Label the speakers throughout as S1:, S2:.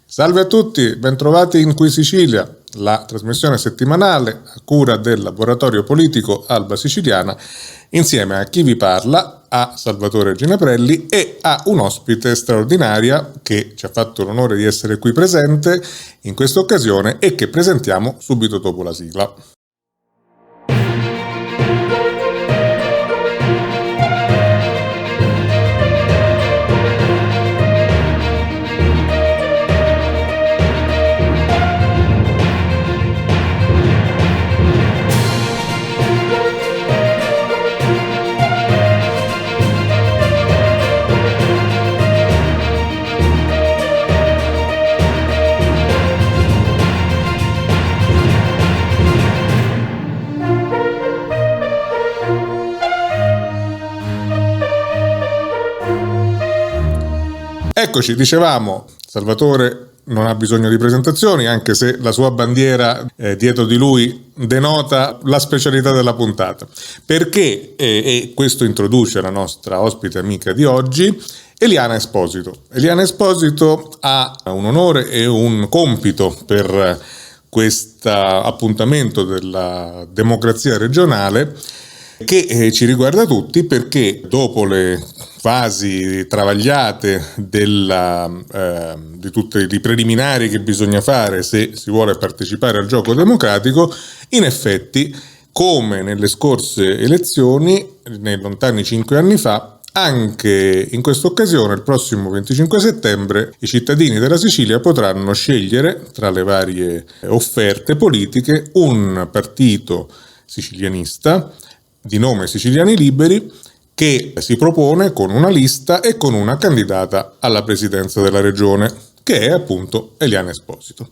S1: Salve a tutti, bentrovati in Qui Sicilia, la trasmissione settimanale a cura del laboratorio politico Alba Siciliana, insieme a chi vi parla, a Salvatore Gineprelli e a un ospite straordinaria che ci ha fatto l'onore di essere qui presente in questa occasione e che presentiamo subito dopo la sigla. Eccoci, dicevamo, Salvatore non ha bisogno di presentazioni, anche se la sua bandiera dietro di lui denota la specialità della puntata. Perché, e questo introduce la nostra ospite amica di oggi, Eliana Esposito. Eliana Esposito ha un onore e un compito per questo appuntamento della democrazia regionale che ci riguarda tutti, perché dopo le fasi travagliate di tutti i preliminari che bisogna fare se si vuole partecipare al gioco democratico, in effetti, come nelle scorse elezioni, nei lontani 5 anni fa, anche in questa occasione, il prossimo 25 settembre, i cittadini della Sicilia potranno scegliere, tra le varie offerte politiche, un partito sicilianista di nome Siciliani Liberi, che si propone con una lista e con una candidata alla presidenza della regione, che è appunto Eliana Esposito.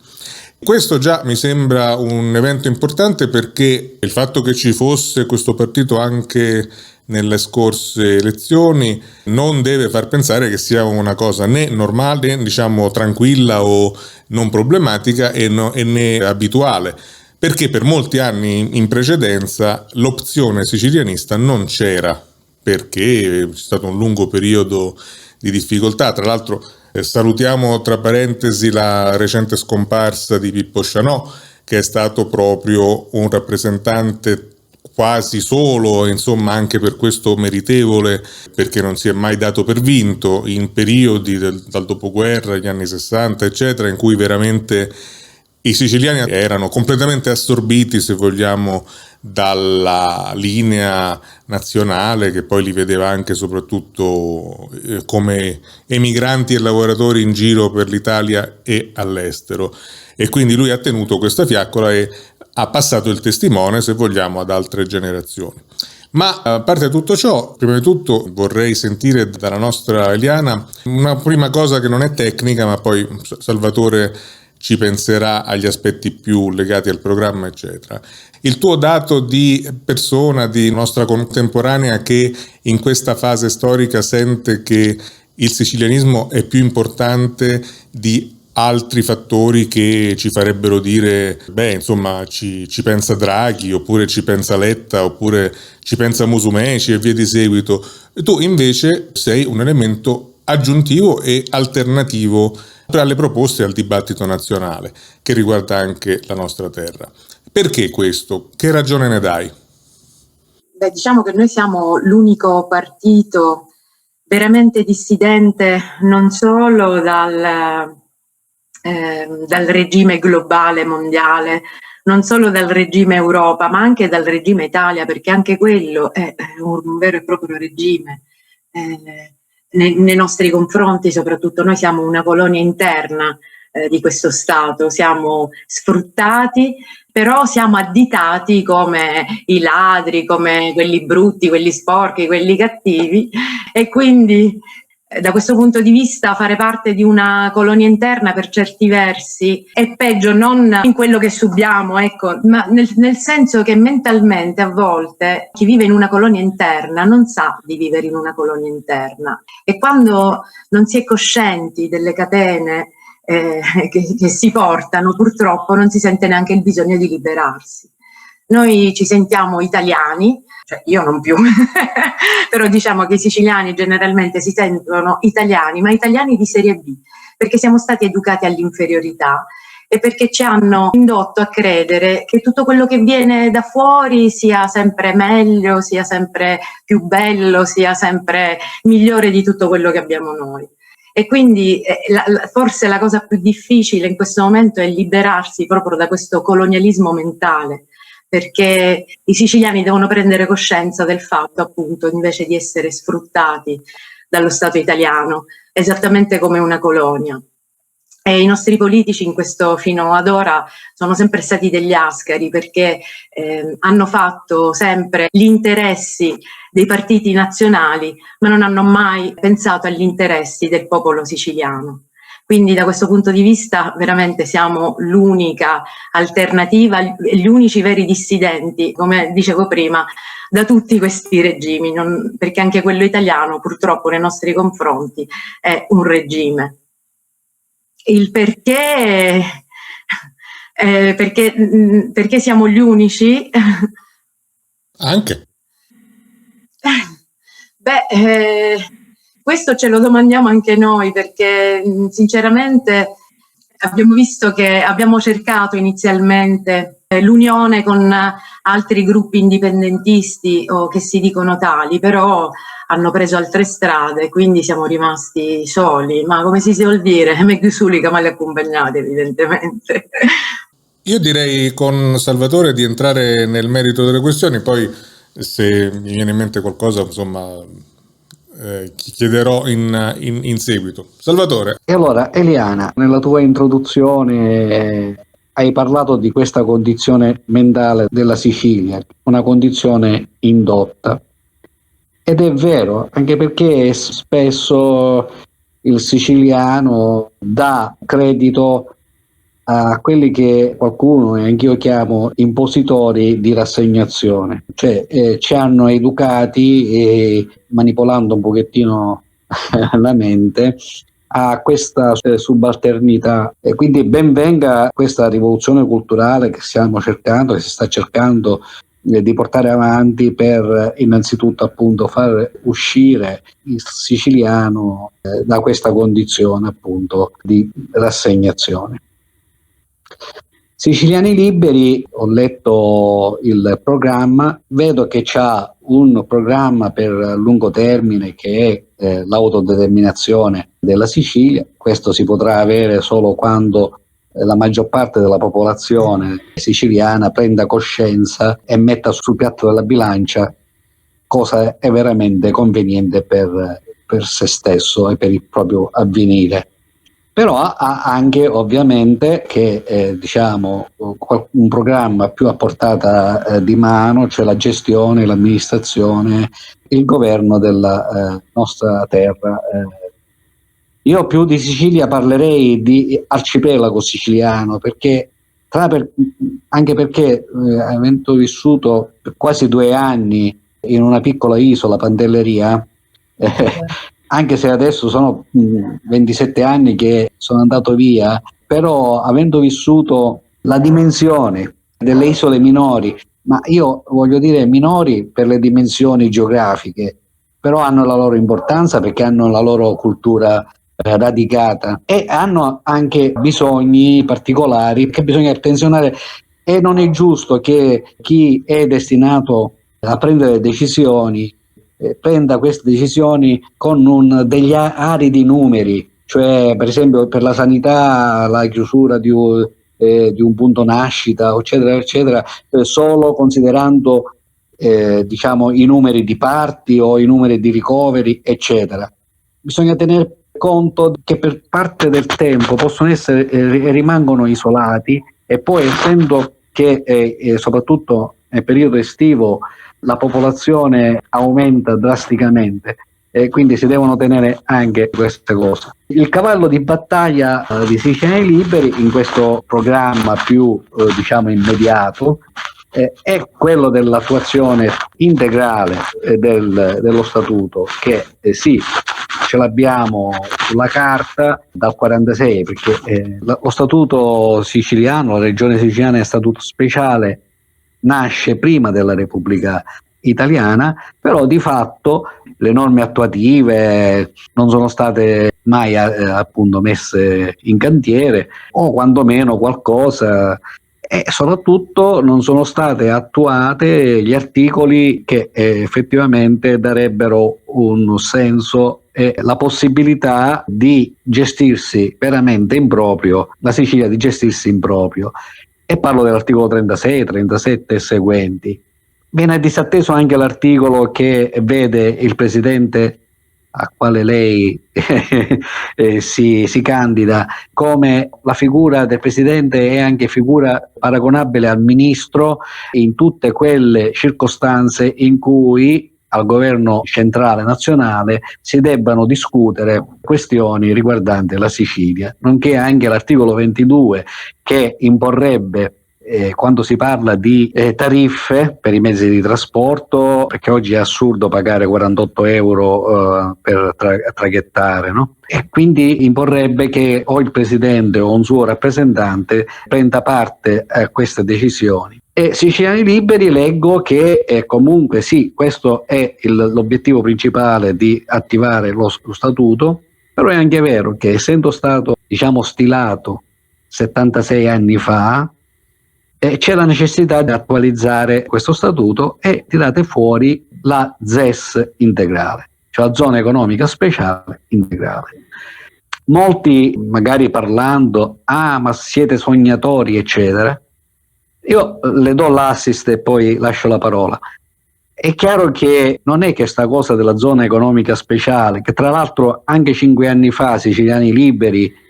S1: Questo già mi sembra un evento importante, perché il fatto che ci fosse questo partito anche nelle scorse elezioni non deve far pensare che sia una cosa né normale, diciamo tranquilla o non problematica e né abituale. Perché per molti anni in precedenza l'opzione sicilianista non c'era, perché c'è stato un lungo periodo di difficoltà. Tra l'altro salutiamo tra parentesi la recente scomparsa di Pippo Cianò, che è stato proprio un rappresentante quasi solo, insomma anche per questo meritevole, perché non si è mai dato per vinto in periodi dal dopoguerra, gli anni 60 eccetera, in cui veramente i siciliani erano completamente assorbiti, se vogliamo, dalla linea nazionale, che poi li vedeva anche e soprattutto come emigranti e lavoratori in giro per l'Italia e all'estero. E quindi lui ha tenuto questa fiaccola e ha passato il testimone, se vogliamo, ad altre generazioni. Ma a parte tutto ciò, prima di tutto vorrei sentire dalla nostra Eliana una prima cosa che non è tecnica, ma poi Salvatore ci penserà agli aspetti più legati al programma, eccetera. Il tuo dato di persona, di nostra contemporanea, che in questa fase storica sente che il sicilianismo è più importante di altri fattori che ci farebbero dire, insomma, ci pensa Draghi, oppure ci pensa Letta, oppure ci pensa Musumeci e via di seguito. Tu invece sei un elemento aggiuntivo e alternativo alle proposte e al dibattito nazionale che riguarda anche la nostra terra. Perché questo? Che ragione ne dai?
S2: Diciamo che noi siamo l'unico partito veramente dissidente non solo dal regime globale mondiale, non solo dal regime Europa, ma anche dal regime Italia, perché anche quello è un vero e proprio regime nei nostri confronti. Soprattutto noi siamo una colonia interna di questo Stato, siamo sfruttati, però siamo additati come i ladri, come quelli brutti, quelli sporchi, quelli cattivi, e quindi da questo punto di vista fare parte di una colonia interna per certi versi è peggio, non in quello che subiamo, ecco, ma nel senso che mentalmente a volte chi vive in una colonia interna non sa di vivere in una colonia interna, e quando non si è coscienti delle catene che si portano, purtroppo non si sente neanche il bisogno di liberarsi. Noi ci sentiamo italiani, cioè io non più, però diciamo che i siciliani generalmente si sentono italiani, ma italiani di serie B, perché siamo stati educati all'inferiorità e perché ci hanno indotto a credere che tutto quello che viene da fuori sia sempre meglio, sia sempre più bello, sia sempre migliore di tutto quello che abbiamo noi. E quindi forse la cosa più difficile in questo momento è liberarsi proprio da questo colonialismo mentale, perché i siciliani devono prendere coscienza del fatto, appunto, invece di essere sfruttati dallo Stato italiano, esattamente come una colonia. E i nostri politici in questo fino ad ora sono sempre stati degli ascari, perché hanno fatto sempre gli interessi dei partiti nazionali, ma non hanno mai pensato agli interessi del popolo siciliano. Quindi da questo punto di vista veramente siamo l'unica alternativa, gli unici veri dissidenti, come dicevo prima, da tutti questi regimi, perché anche quello italiano purtroppo nei nostri confronti è un regime. Il perché, perché siamo gli unici?
S1: Anche.
S2: Questo ce lo domandiamo anche noi, perché sinceramente abbiamo visto che abbiamo cercato inizialmente l'unione con altri gruppi indipendentisti o che si dicono tali, però hanno preso altre strade, quindi siamo rimasti soli, ma come si suol dire, meglio soli che male accompagnati, evidentemente.
S1: Io direi con Salvatore di entrare nel merito delle questioni, poi se mi viene in mente qualcosa, insomma, chiederò in seguito. Salvatore.
S3: E allora, Eliana, nella tua introduzione hai parlato di questa condizione mentale della Sicilia, una condizione indotta. Ed è vero, anche perché spesso il siciliano dà credito a quelli che qualcuno e anch'io chiamo impositori di rassegnazione, cioè ci hanno educati manipolando un pochettino la mente a questa subalternità, e quindi ben venga questa rivoluzione culturale che stiamo cercando, che si sta cercando di portare avanti per innanzitutto appunto far uscire il siciliano da questa condizione appunto di rassegnazione. Siciliani Liberi, ho letto il programma, vedo che c'ha un programma per lungo termine che è l'autodeterminazione della Sicilia. Questo si potrà avere solo quando la maggior parte della popolazione siciliana prenda coscienza e metta sul piatto della bilancia cosa è veramente conveniente per se stesso e per il proprio avvenire. Però ha anche ovviamente che diciamo un programma più a portata di mano, cioè la gestione, l'amministrazione, il governo della nostra terra. Io più di Sicilia parlerei di arcipelago siciliano, perché anche perché avendo vissuto per quasi 2 anni in una piccola isola, Pantelleria, anche se adesso sono 27 anni che sono andato via, però avendo vissuto la dimensione delle isole minori, ma io voglio dire minori per le dimensioni geografiche, però hanno la loro importanza perché hanno la loro cultura radicata e hanno anche bisogni particolari che bisogna attenzionare, e non è giusto che chi è destinato a prendere decisioni prenda queste decisioni con degli aridi numeri, cioè per esempio per la sanità la chiusura di un punto nascita eccetera eccetera, solo considerando diciamo i numeri di parti o i numeri di ricoveri eccetera. Bisogna tenere conto che per parte del tempo possono essere rimangono isolati, e poi essendo che soprattutto nel periodo estivo la popolazione aumenta drasticamente, quindi si devono tenere anche queste cose. Il cavallo di battaglia di Siciliani Liberi in questo programma più diciamo immediato è quello dell'attuazione integrale dello statuto, che sì, ce l'abbiamo sulla carta dal 46, perché lo statuto siciliano, la regione siciliana è statuto speciale, nasce prima della Repubblica Italiana, però di fatto le norme attuative non sono state mai appunto messe in cantiere, o quantomeno qualcosa, e soprattutto non sono state attuate gli articoli che effettivamente darebbero un senso e la possibilità di gestirsi veramente in proprio, la Sicilia di gestirsi in proprio. E parlo dell'articolo 36, 37 e seguenti. Viene disatteso anche l'articolo che vede il presidente a quale lei si candida come la figura del presidente è anche figura paragonabile al ministro in tutte quelle circostanze in cui al governo centrale nazionale si debbano discutere questioni riguardanti la Sicilia, nonché anche l'articolo 22 che imporrebbe quando si parla di tariffe per i mezzi di trasporto, perché oggi è assurdo pagare 48 euro per traghettare, no? E quindi imporrebbe che o il presidente o un suo rappresentante prenda parte a queste decisioni. E Siciliani Liberi leggo che comunque sì, questo è l'obiettivo principale di attivare lo statuto, però è anche vero che essendo stato stilato 76 anni fa, c'è la necessità di attualizzare questo statuto e tirate fuori la ZES integrale, cioè la zona economica speciale integrale. Molti magari parlando, ma siete sognatori eccetera, io le do l'assist e poi lascio la parola. È chiaro che non è che sta cosa della zona economica speciale, che tra l'altro anche 5 anni fa Siciliani Liberi,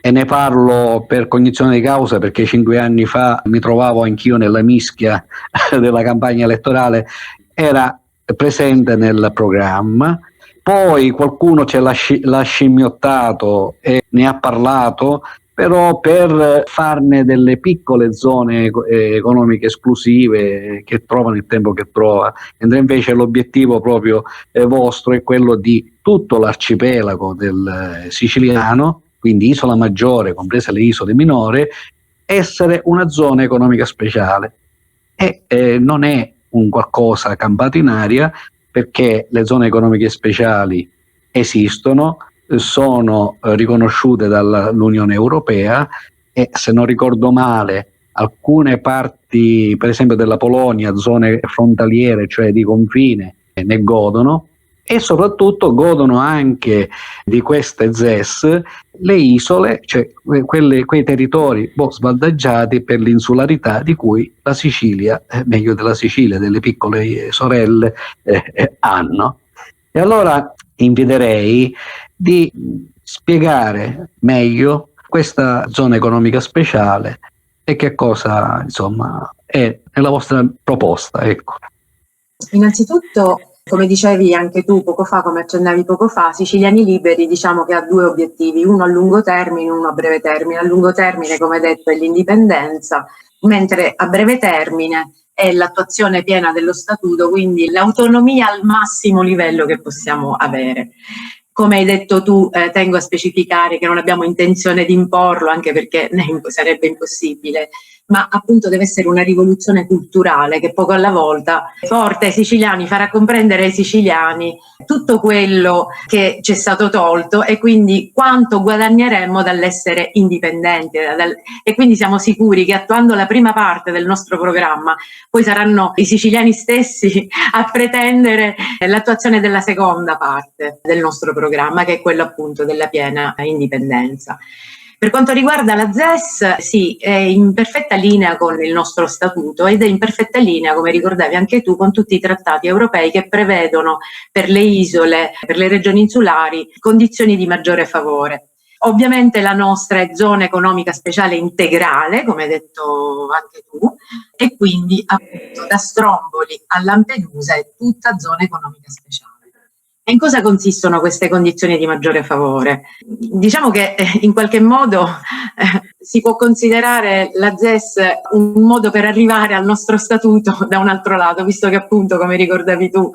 S3: e ne parlo per cognizione di causa perché 5 anni fa mi trovavo anch'io nella mischia della campagna elettorale, era presente nel programma, poi qualcuno ce l'ha scimmiottato e ne ha parlato, però per farne delle piccole zone economiche esclusive che trovano il tempo che trova, mentre invece l'obiettivo proprio vostro è quello di tutto l'arcipelago del siciliano, quindi Isola Maggiore, comprese le isole minori, essere una zona economica speciale. E non è un qualcosa campato in aria, perché le zone economiche speciali esistono, sono riconosciute dall'Unione Europea e, se non ricordo male, alcune parti, per esempio della Polonia, zone frontaliere, cioè di confine, ne godono. E soprattutto godono anche di queste ZES le isole, cioè quei territori svantaggiati per l'insularità di cui la Sicilia, meglio della Sicilia, delle piccole sorelle, hanno. E allora inviterei di spiegare meglio questa zona economica speciale e che cosa insomma è nella vostra proposta, ecco.
S2: Innanzitutto, come dicevi anche tu poco fa, come accennavi poco fa, Siciliani Liberi diciamo che ha due obiettivi, uno a lungo termine e uno a breve termine. A lungo termine, come detto, è l'indipendenza, mentre a breve termine è l'attuazione piena dello statuto, quindi l'autonomia al massimo livello che possiamo avere. Come hai detto tu, tengo a specificare che non abbiamo intenzione di imporlo, anche perché sarebbe impossibile, ma appunto deve essere una rivoluzione culturale che poco alla volta porta ai siciliani, farà comprendere ai siciliani tutto quello che ci è stato tolto e quindi quanto guadagneremmo dall'essere indipendenti. E quindi siamo sicuri che attuando la prima parte del nostro programma poi saranno i siciliani stessi a pretendere l'attuazione della seconda parte del nostro programma, che è quello appunto della piena indipendenza. Per quanto riguarda la ZES, sì, è in perfetta linea con il nostro statuto ed è in perfetta linea, come ricordavi anche tu, con tutti i trattati europei che prevedono per le isole, per le regioni insulari, condizioni di maggiore favore. Ovviamente la nostra è zona economica speciale integrale, come hai detto anche tu, e quindi appunto da Stromboli a Lampedusa è tutta zona economica speciale. E in cosa consistono queste condizioni di maggiore favore? Diciamo che in qualche modo si può considerare la ZES un modo per arrivare al nostro statuto da un altro lato, visto che appunto, come ricordavi tu,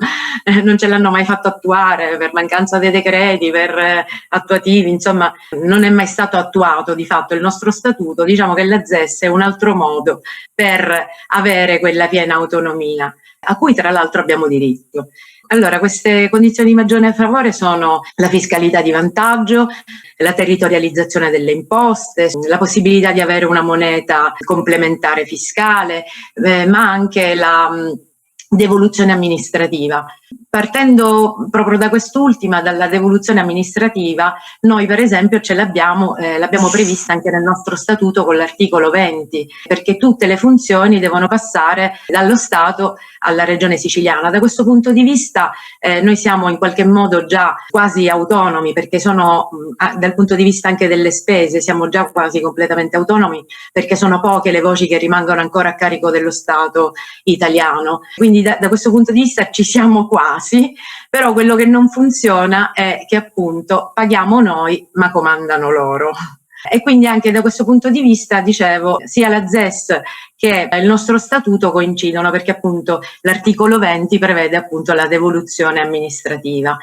S2: non ce l'hanno mai fatto attuare per mancanza dei decreti, per attuativi, insomma non è mai stato attuato di fatto il nostro statuto. Diciamo che la ZES è un altro modo per avere quella piena autonomia. a cui tra l'altro abbiamo diritto. Allora, queste condizioni di maggiore favore sono la fiscalità di vantaggio, la territorializzazione delle imposte, la possibilità di avere una moneta complementare fiscale, ma anche la devoluzione amministrativa. Partendo proprio da quest'ultima, dalla devoluzione amministrativa, noi per esempio l'abbiamo prevista anche nel nostro statuto con l'articolo 20, perché tutte le funzioni devono passare dallo Stato alla Regione Siciliana. Da questo punto di vista noi siamo in qualche modo già quasi autonomi, perché dal punto di vista anche delle spese siamo già quasi completamente autonomi, perché sono poche le voci che rimangono ancora a carico dello Stato italiano. Quindi da questo punto di vista ci siamo quasi, però quello che non funziona è che appunto paghiamo noi ma comandano loro. E quindi anche da questo punto di vista, dicevo, sia la ZES che il nostro statuto coincidono, perché appunto l'articolo 20 prevede appunto la devoluzione amministrativa.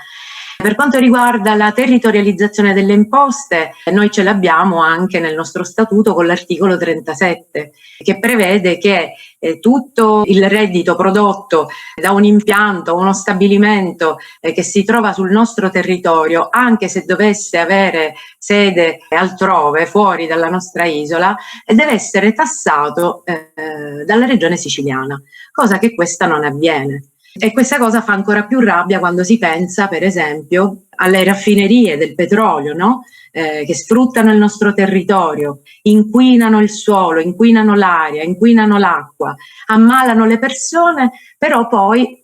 S2: Per quanto riguarda la territorializzazione delle imposte, noi ce l'abbiamo anche nel nostro statuto con l'articolo 37, che prevede che tutto il reddito prodotto da un impianto o uno stabilimento che si trova sul nostro territorio, anche se dovesse avere sede altrove, fuori dalla nostra isola, deve essere tassato dalla Regione Siciliana, cosa che questa non avviene. E questa cosa fa ancora più rabbia quando si pensa, per esempio, alle raffinerie del petrolio, no? Che sfruttano il nostro territorio, inquinano il suolo, inquinano l'aria, inquinano l'acqua, ammalano le persone, però poi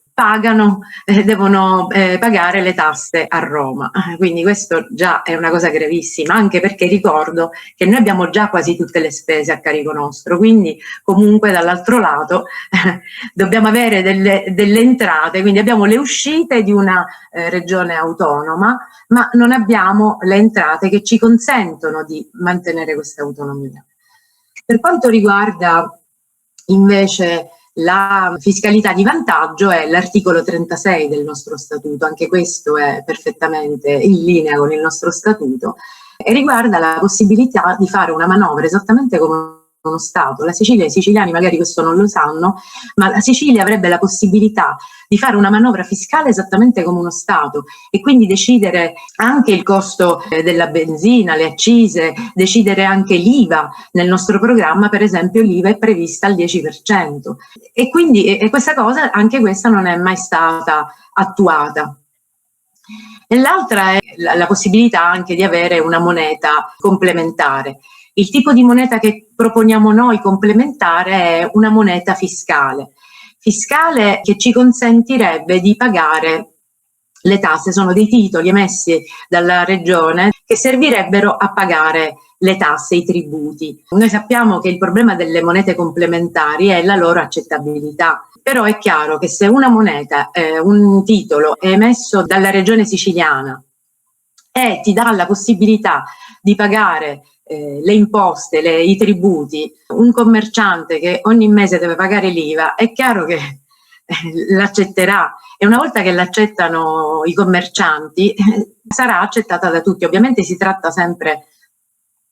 S2: devono pagare le tasse a Roma. Quindi questo già è una cosa gravissima, anche perché ricordo che noi abbiamo già quasi tutte le spese a carico nostro, quindi comunque dall'altro lato dobbiamo avere delle entrate, quindi abbiamo le uscite di una regione autonoma, ma non abbiamo le entrate che ci consentono di mantenere questa autonomia. Per quanto riguarda invece la fiscalità di vantaggio, è l'articolo 36 del nostro statuto, anche questo è perfettamente in linea con il nostro statuto, e riguarda la possibilità di fare una manovra esattamente come uno Stato. La Sicilia, i siciliani magari questo non lo sanno, ma la Sicilia avrebbe la possibilità di fare una manovra fiscale esattamente come uno Stato e quindi decidere anche il costo della benzina, le accise, decidere anche l'IVA. Nel nostro programma, per esempio, l'IVA è prevista al 10% e quindi questa cosa, anche questa non è mai stata attuata. E l'altra è la possibilità anche di avere una moneta complementare. Il tipo di moneta che proponiamo noi complementare è una moneta fiscale che ci consentirebbe di pagare le tasse. Sono dei titoli emessi dalla regione che servirebbero a pagare le tasse, i tributi. Noi sappiamo che il problema delle monete complementari è la loro accettabilità, però è chiaro che se una moneta, un titolo è emesso dalla regione siciliana e ti dà la possibilità di pagare le imposte, i tributi, un commerciante che ogni mese deve pagare l'IVA, è chiaro che l'accetterà, e una volta che l'accettano i commercianti sarà accettata da tutti. Ovviamente si tratta sempre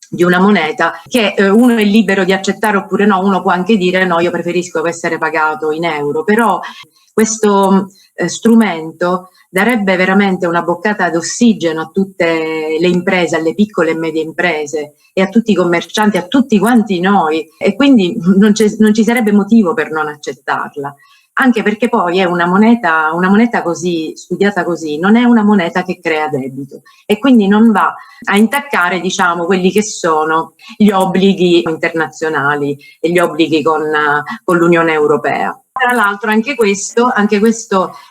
S2: di una moneta che uno è libero di accettare oppure no, uno può anche dire no, io preferisco essere pagato in euro, però questo strumento darebbe veramente una boccata d'ossigeno a tutte le imprese, alle piccole e medie imprese e a tutti i commercianti, a tutti quanti noi, e quindi non ci sarebbe motivo per non accettarla. Anche perché poi è una moneta così, studiata così, non è una moneta che crea debito e quindi non va a intaccare, diciamo, quelli che sono gli obblighi internazionali e gli obblighi con l'Unione Europea. Tra l'altro anche questo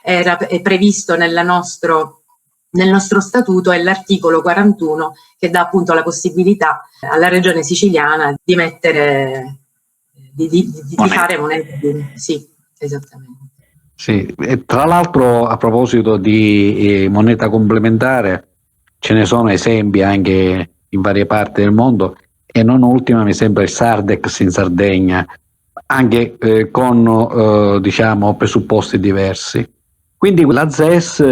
S2: è previsto nel nostro statuto, è l'articolo 41 che dà appunto la possibilità alla Regione Siciliana di fare monete. Sì. Esattamente.
S3: Sì, e tra l'altro a proposito di moneta complementare ce ne sono esempi anche in varie parti del mondo e non ultima mi sembra il Sardex in Sardegna, anche con diciamo presupposti diversi. Quindi la ZES,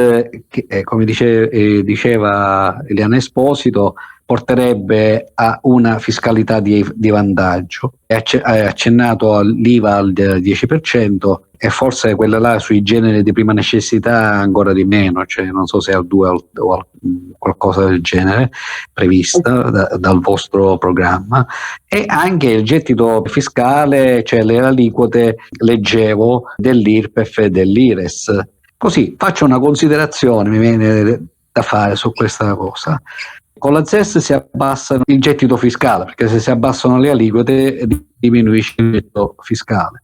S3: come diceva Eliana Esposito, porterebbe a una fiscalità di vantaggio. Hai accennato all'IVA al 10% e forse quella là sui generi di prima necessità ancora di meno, cioè non so se al 2 o qualcosa del genere prevista dal vostro programma, e anche il gettito fiscale, cioè le aliquote, leggevo, dell'IRPEF e dell'IRES. Così faccio una considerazione, mi viene da fare su questa cosa. Con la ZES si abbassa il gettito fiscale, perché se si abbassano le aliquote diminuisce il gettito fiscale.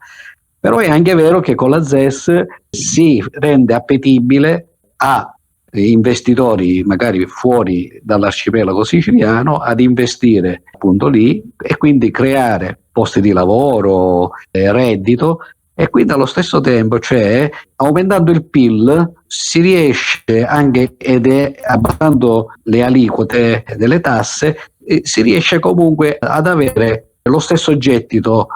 S3: Però è anche vero che con la ZES si rende appetibile a investitori magari fuori dall'arcipelago siciliano ad investire appunto lì e quindi creare posti di lavoro, reddito. E quindi allo stesso tempo, cioè aumentando il PIL, si riesce anche, ed è abbassando le aliquote delle tasse, si riesce comunque ad avere lo stesso gettito,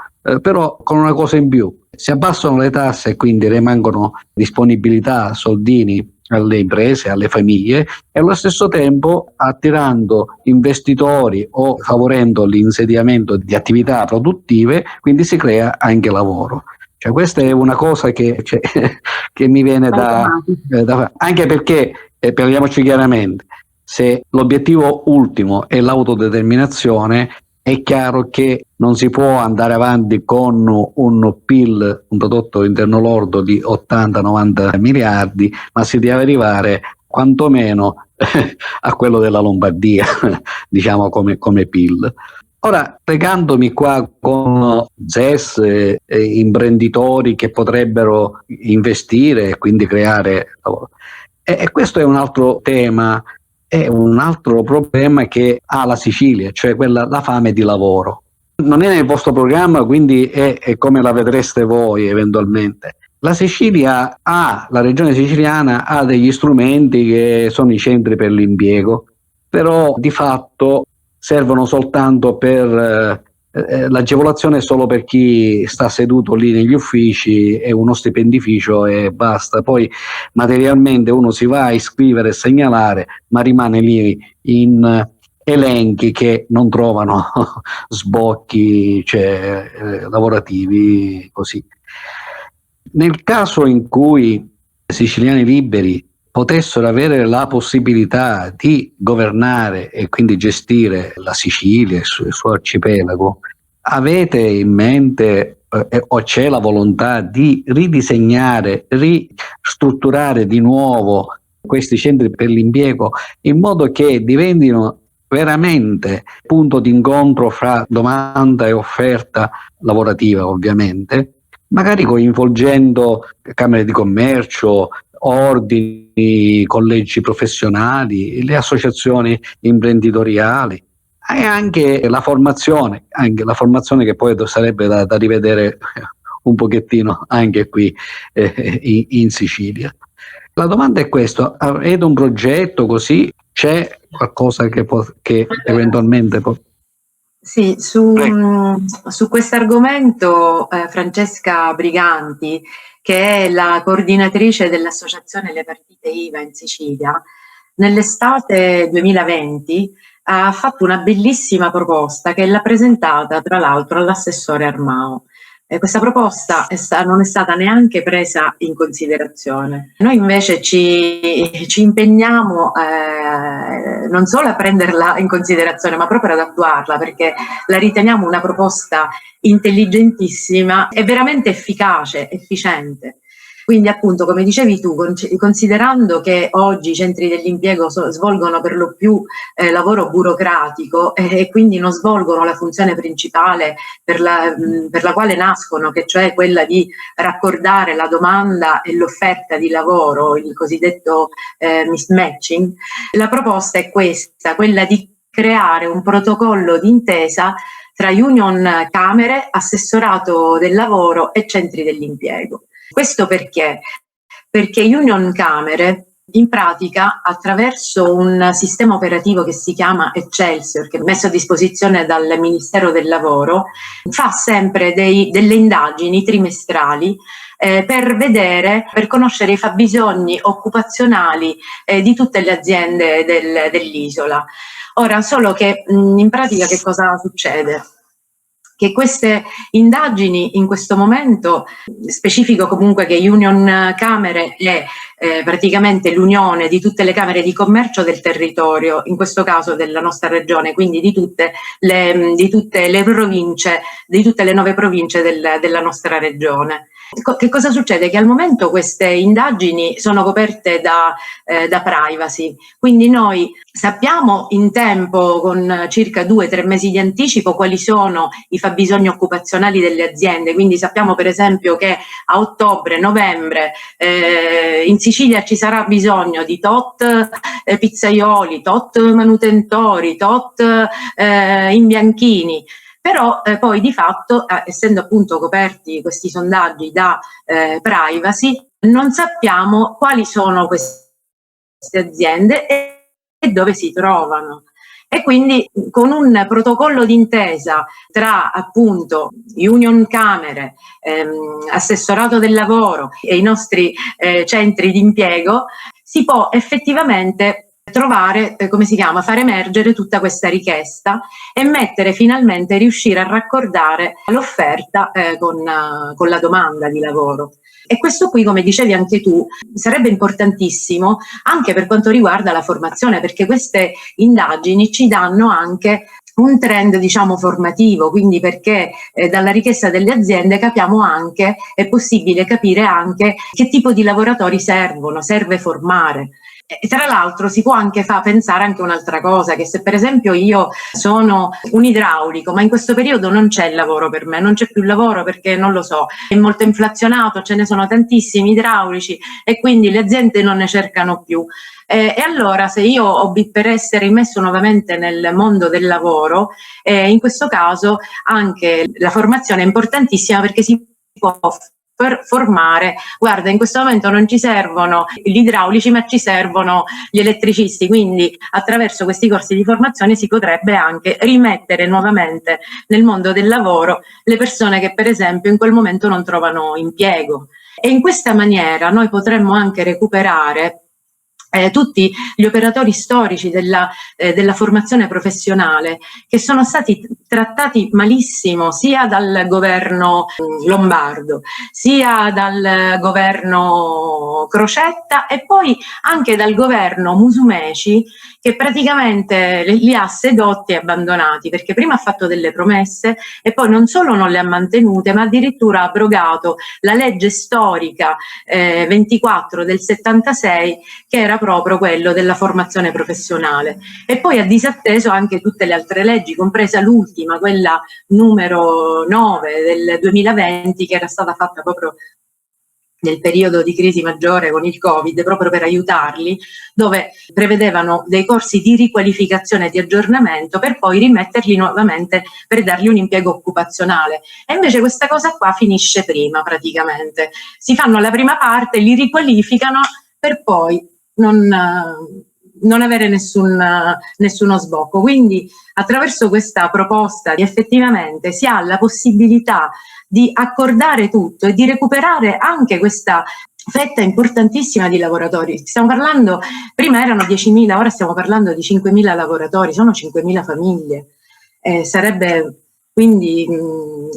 S3: però con una cosa in più. Si abbassano le tasse e quindi rimangono disponibilità, soldini alle imprese, alle famiglie, e allo stesso tempo attirando investitori o favorendo l'insediamento di attività produttive, quindi si crea anche lavoro. Cioè, questa è una cosa che mi viene da anche perché, parliamoci chiaramente, se l'obiettivo ultimo è l'autodeterminazione, è chiaro che non si può andare avanti con un PIL, un prodotto interno lordo di 80-90 miliardi, ma si deve arrivare quantomeno a quello della Lombardia, diciamo come PIL. Ora, legandomi qua con ZES, imprenditori che potrebbero investire e quindi creare lavoro, e questo è un altro tema, è un altro problema che ha la Sicilia, cioè la fame di lavoro. Non è nel vostro programma, quindi è come la vedreste voi eventualmente. La Sicilia la regione siciliana ha degli strumenti che sono i centri per l'impiego, però di fatto servono soltanto per l'agevolazione solo per chi sta seduto lì negli uffici, è uno stipendificio e basta. Poi materialmente uno si va a iscrivere e segnalare, ma rimane lì in elenchi che non trovano sbocchi, lavorativi così. Nel caso in cui Siciliani Liberi potessero avere la possibilità di governare e quindi gestire la Sicilia, il suo arcipelago, avete in mente o c'è la volontà di ridisegnare, ristrutturare di nuovo questi centri per l'impiego in modo che diventino veramente punto d'incontro fra domanda e offerta lavorativa, ovviamente, magari coinvolgendo camere di commercio, ordini, collegi professionali, le associazioni imprenditoriali e anche la formazione che poi sarebbe da rivedere un pochettino anche qui in Sicilia. La domanda è questa: avete un progetto così? C'è qualcosa che eventualmente può...
S2: Sì, su questo argomento Francesca Briganti, che è la coordinatrice dell'Associazione Le Partite IVA in Sicilia, nell'estate 2020 ha fatto una bellissima proposta che l'ha presentata tra l'altro all'assessore Armao. Questa proposta non è stata neanche presa in considerazione. Noi invece ci impegniamo non solo a prenderla in considerazione, ma proprio ad attuarla, perché la riteniamo una proposta intelligentissima e veramente efficace, efficiente. Quindi appunto, come dicevi tu, considerando che oggi i centri dell'impiego svolgono per lo più lavoro burocratico e quindi non svolgono la funzione principale per la quale nascono, che cioè quella di raccordare la domanda e l'offerta di lavoro, il cosiddetto mismatching, la proposta è questa, quella di creare un protocollo d'intesa tra union, camere, assessorato del lavoro e centri dell'impiego. Questo perché? Perché union camere In pratica, attraverso un sistema operativo che si chiama Excelsior, che è messo a disposizione dal Ministero del Lavoro, fa sempre delle indagini trimestrali per conoscere i fabbisogni occupazionali di tutte le aziende dell'isola. Ora, solo che in pratica che cosa succede? Che queste indagini in questo momento, specifico comunque che Union Camere è praticamente l'unione di tutte le camere di commercio del territorio, in questo caso della nostra regione, quindi di tutte le province, di tutte le 9 province della nostra regione. Che cosa succede? Che al momento queste indagini sono coperte da privacy, quindi noi sappiamo in tempo, con circa 2-3 mesi di anticipo, quali sono i fabbisogni occupazionali delle aziende, quindi sappiamo per esempio che a ottobre, novembre in Sicilia ci sarà bisogno di tot pizzaioli, tot manutentori, tot imbianchini. Però poi di fatto, essendo appunto coperti questi sondaggi da privacy, non sappiamo quali sono queste aziende e dove si trovano. E quindi con un protocollo d'intesa tra appunto Union Camere, Assessorato del Lavoro e i nostri centri di impiego, si può effettivamente trovare, far emergere tutta questa richiesta e riuscire a raccordare l'offerta con la domanda di lavoro. E questo qui, come dicevi anche tu, sarebbe importantissimo anche per quanto riguarda la formazione, perché queste indagini ci danno anche un trend, formativo, quindi perché dalla richiesta delle aziende capiamo anche, è possibile capire anche che tipo di lavoratori serve formare. E tra l'altro si può anche pensare anche un'altra cosa, che se per esempio io sono un idraulico, ma in questo periodo non c'è il lavoro per me, non c'è più lavoro perché non lo so, è molto inflazionato, ce ne sono tantissimi idraulici e quindi le aziende non ne cercano più. E allora se io per essere immesso nuovamente nel mondo del lavoro, in questo caso anche la formazione è importantissima, perché si può formare, guarda, in questo momento non ci servono gli idraulici ma ci servono gli elettricisti, quindi attraverso questi corsi di formazione si potrebbe anche rimettere nuovamente nel mondo del lavoro le persone che per esempio in quel momento non trovano impiego, e in questa maniera noi potremmo anche recuperare tutti gli operatori storici della formazione professionale, che sono stati trattati malissimo sia dal governo lombardo, sia dal governo Crocetta e poi anche dal governo Musumeci, che praticamente li ha sedotti e abbandonati, perché prima ha fatto delle promesse e poi non solo non le ha mantenute, ma addirittura ha abrogato la legge storica 24 del 76, che era proprio quello della formazione professionale, e poi ha disatteso anche tutte le altre leggi, compresa l'ultima, quella numero 9 del 2020, che era stata fatta proprio nel periodo di crisi maggiore con il Covid, proprio per aiutarli, dove prevedevano dei corsi di riqualificazione e di aggiornamento per poi rimetterli nuovamente per dargli un impiego occupazionale. E invece questa cosa qua finisce prima, praticamente. Si fanno la prima parte, li riqualificano per poi non avere nessuno sbocco. Quindi attraverso questa proposta effettivamente si ha la possibilità di accordare tutto e di recuperare anche questa fetta importantissima di lavoratori. Stiamo parlando, prima erano 10.000, ora stiamo parlando di 5.000 lavoratori, sono 5.000 famiglie. Quindi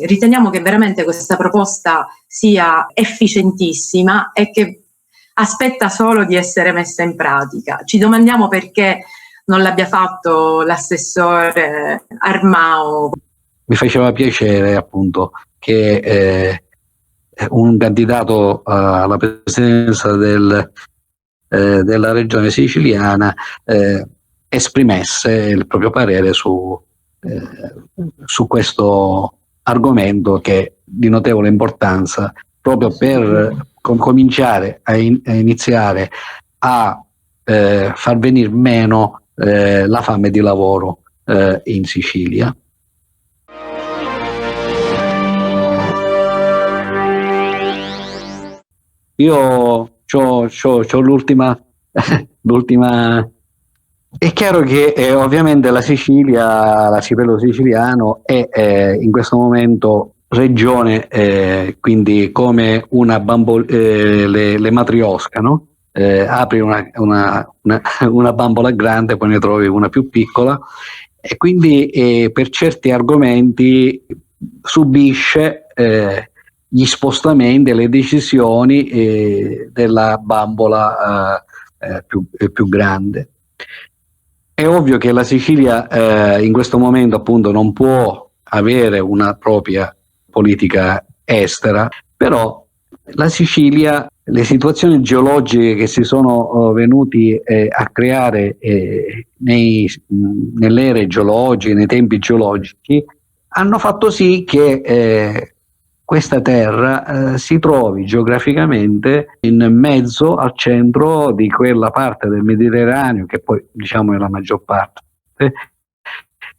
S2: riteniamo che veramente questa proposta sia efficientissima e che aspetta solo di essere messa in pratica. Ci domandiamo perché non l'abbia fatto l'assessore Armao.
S3: Mi faceva piacere appunto che un candidato alla presidenza della regione siciliana esprimesse il proprio parere su questo argomento, che è di notevole importanza proprio per cominciare a iniziare a far venire meno la fame di lavoro in Sicilia. Io c'ho l'ultima l'ultima. È chiaro che ovviamente la Sicilia, l'arcipelago siciliano è in questo momento regione, quindi come una le matriosca, no? Apri una bambola grande, poi ne trovi una più piccola, e quindi per certi argomenti subisce gli spostamenti e le decisioni della bambola più grande. È ovvio che la Sicilia in questo momento appunto non può avere una propria politica estera, però la Sicilia, le situazioni geologiche che si sono venuti a creare nelle ere geologiche, nei tempi geologici, hanno fatto sì che questa terra si trovi geograficamente in mezzo al centro di quella parte del Mediterraneo, che poi diciamo è la maggior parte,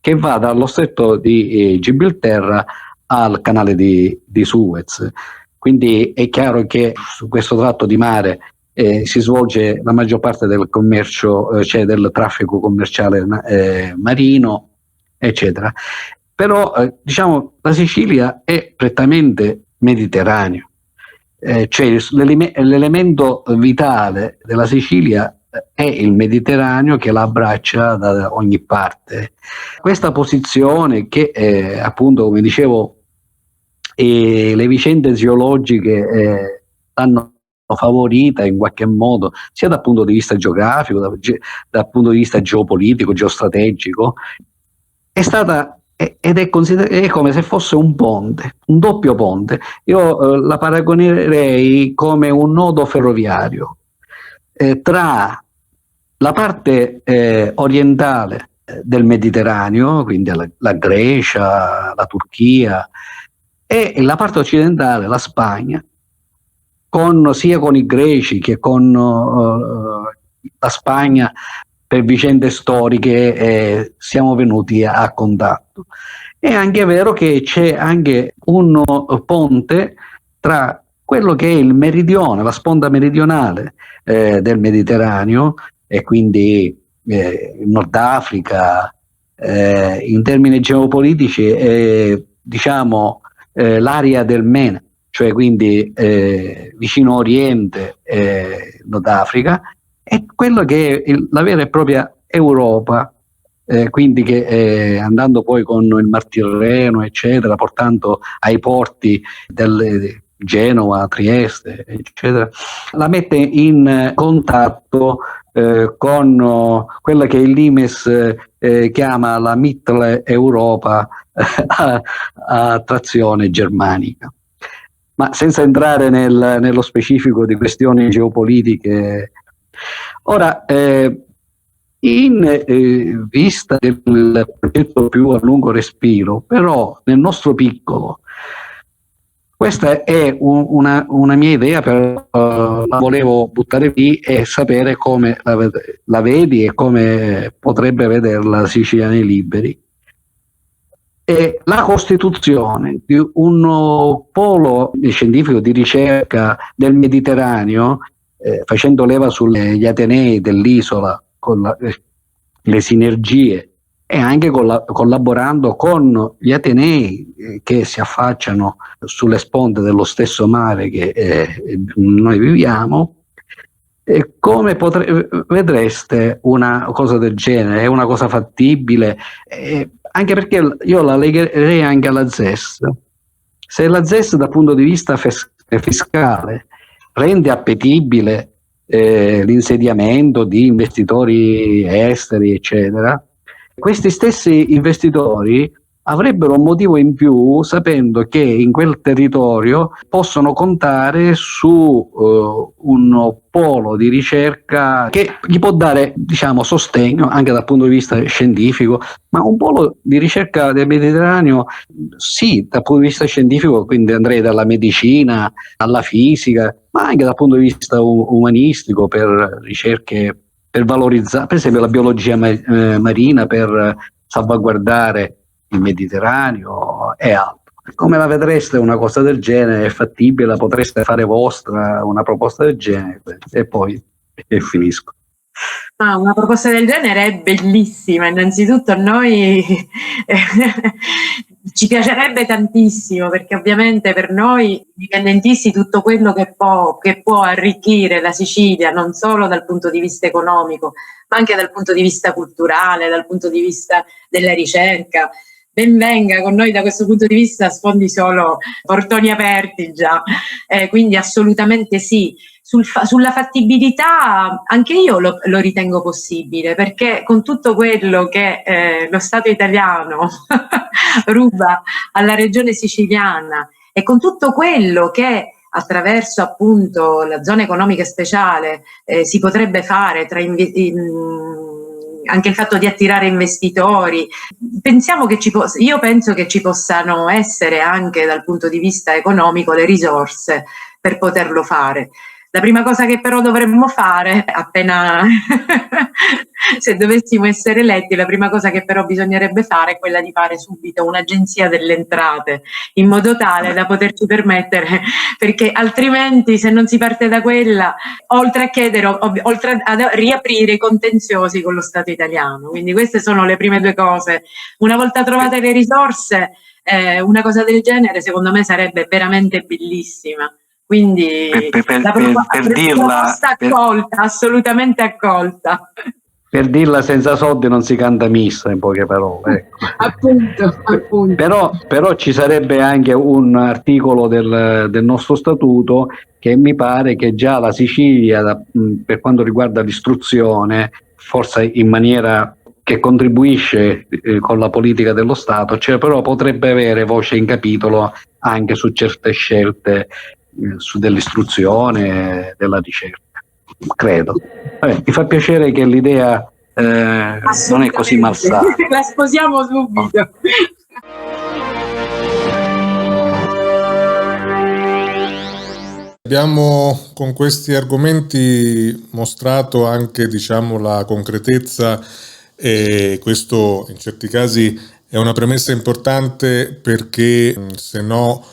S3: che va dallo stretto di Gibilterra al canale di Suez. Quindi è chiaro che su questo tratto di mare si svolge la maggior parte del commercio, cioè del traffico commerciale marino, eccetera. Però diciamo la Sicilia è prettamente mediterraneo, cioè l'elemento vitale della Sicilia è il Mediterraneo che la abbraccia da ogni parte. Questa posizione che appunto, come dicevo, le vicende geologiche l'hanno favorita in qualche modo, sia dal punto di vista geografico, dal punto di vista geopolitico, geostrategico, è stata ed è come se fosse un ponte, un doppio ponte. Io la paragonerei come un nodo ferroviario tra la parte orientale del Mediterraneo, quindi la Grecia, la Turchia, e la parte occidentale, la Spagna, sia con i greci che con la Spagna. Per vicende storiche siamo venuti a contatto. È anche vero che c'è anche un ponte tra quello che è il meridione, la sponda meridionale del Mediterraneo, e quindi il Nord Africa, in termini geopolitici, diciamo l'area del MENA, cioè quindi vicino Oriente, Nord Africa, è quello che è la vera e propria Europa, quindi che andando poi con il Mar Tirreno, eccetera, portando ai porti del Genova, Trieste, eccetera, la mette in contatto con quella che il Limes chiama la Mitteleuropa a trazione germanica. Ma senza entrare nello specifico di questioni geopolitiche. Ora, in vista del progetto più a lungo respiro, però nel nostro piccolo, questa è una mia idea, però la volevo buttare lì e sapere come la vedi e come potrebbe vederla Siciliani Liberi. E la costituzione di un polo scientifico di ricerca del Mediterraneo, facendo leva sugli atenei dell'isola, con le sinergie, e anche collaborando con gli atenei che si affacciano sulle sponde dello stesso mare che noi viviamo. Come vedreste una cosa del genere? È una cosa fattibile? Anche perché io la legherei anche alla ZES. Se la ZES dal punto di vista fiscale rende appetibile l'insediamento di investitori esteri, eccetera, questi stessi investitori avrebbero un motivo in più sapendo che in quel territorio possono contare su un polo di ricerca che gli può dare, diciamo, sostegno anche dal punto di vista scientifico, ma un polo di ricerca del Mediterraneo, sì, dal punto di vista scientifico, quindi andrei dalla medicina alla fisica, ma anche dal punto di vista umanistico, per ricerche, per valorizzare, per esempio la biologia marina, per salvaguardare il Mediterraneo e altro. Come la vedreste una cosa del genere? È fattibile? Potreste fare vostra una proposta del genere? E poi finisco.
S2: Ah, una proposta del genere è bellissima. Innanzitutto a noi ci piacerebbe tantissimo, perché ovviamente per noi indipendentisti tutto quello che può arricchire la Sicilia, non solo dal punto di vista economico, ma anche dal punto di vista culturale, dal punto di vista della ricerca. Ben venga, con noi da questo punto di vista sfondi solo portoni aperti già, quindi assolutamente sì. Sulla fattibilità anche io lo ritengo possibile, perché con tutto quello che lo Stato italiano ruba alla regione siciliana e con tutto quello che attraverso appunto la zona economica speciale si potrebbe fare anche il fatto di attirare investitori, io penso che ci possano essere anche dal punto di vista economico le risorse per poterlo fare. La prima cosa che però dovremmo fare, appena se dovessimo essere eletti, la prima cosa che però bisognerebbe fare è quella di fare subito un'agenzia delle entrate, in modo tale da poterci permettere, perché altrimenti se non si parte da quella, oltre a riaprire i contenziosi con lo Stato italiano. Quindi queste sono le prime due cose. Una volta trovate le risorse, una cosa del genere secondo me sarebbe veramente bellissima. Quindi la proposta accolta, assolutamente accolta.
S3: Per dirla senza soldi non si canta missa, in poche parole.
S2: Appunto.
S3: Però ci sarebbe anche un articolo del nostro statuto che mi pare che già la Sicilia, per quanto riguarda l'istruzione, forse in maniera che contribuisce con la politica dello Stato, cioè però potrebbe avere voce in capitolo anche su certe scelte dell'istruzione, della ricerca, credo. Mi fa piacere che l'idea non è così malsana.
S2: La sposiamo subito.
S1: Abbiamo con questi argomenti mostrato anche, diciamo, la concretezza, e questo in certi casi è una premessa importante, perché se no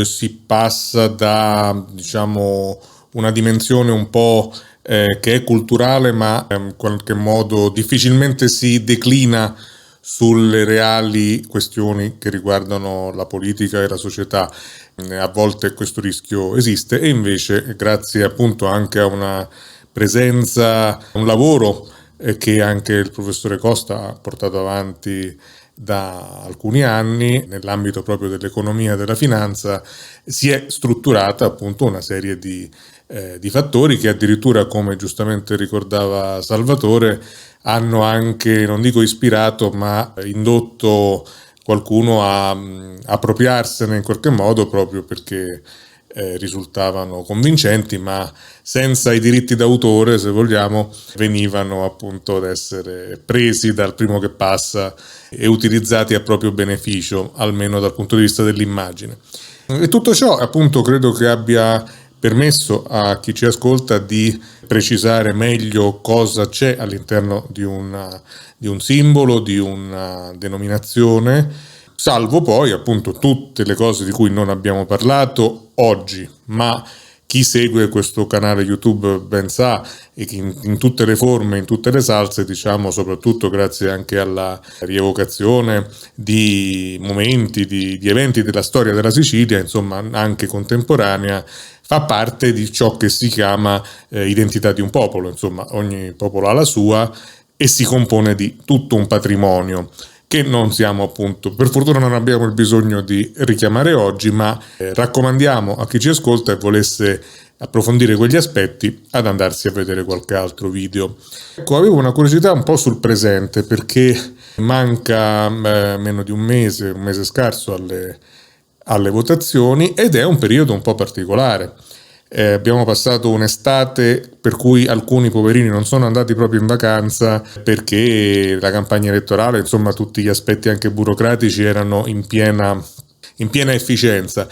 S1: si passa da, diciamo, una dimensione un po' che è culturale, ma in qualche modo difficilmente si declina sulle reali questioni che riguardano la politica e la società. A volte questo rischio esiste, e invece grazie appunto anche a una presenza, un lavoro che anche il professore Costa ha portato avanti da alcuni anni nell'ambito proprio dell'economia e della finanza, si è strutturata appunto una serie di fattori che addirittura, come giustamente ricordava Salvatore, hanno anche, non dico ispirato, ma indotto qualcuno a appropriarsene in qualche modo, proprio perché risultavano convincenti, ma senza i diritti d'autore, se vogliamo, venivano appunto ad essere presi dal primo che passa e utilizzati a proprio beneficio, almeno dal punto di vista dell'immagine. E tutto ciò appunto credo che abbia permesso a chi ci ascolta di precisare meglio cosa c'è all'interno di un simbolo, di una denominazione, salvo poi appunto tutte le cose di cui non abbiamo parlato oggi, ma chi segue questo canale YouTube ben sa, e che in tutte le forme, in tutte le salse, diciamo, soprattutto grazie anche alla rievocazione di momenti, di eventi della storia della Sicilia, insomma anche contemporanea, fa parte di ciò che si chiama identità di un popolo. Insomma, ogni popolo ha la sua e si compone di tutto un patrimonio che non siamo, appunto, per fortuna non abbiamo il bisogno di richiamare oggi, ma raccomandiamo a chi ci ascolta e volesse approfondire quegli aspetti ad andarsi a vedere qualche altro video. Ecco, avevo una curiosità un po' sul presente, perché manca meno di un mese scarso alle votazioni, ed è un periodo un po' particolare. Abbiamo passato un'estate per cui alcuni poverini non sono andati proprio in vacanza, perché la campagna elettorale, insomma tutti gli aspetti anche burocratici erano in piena efficienza.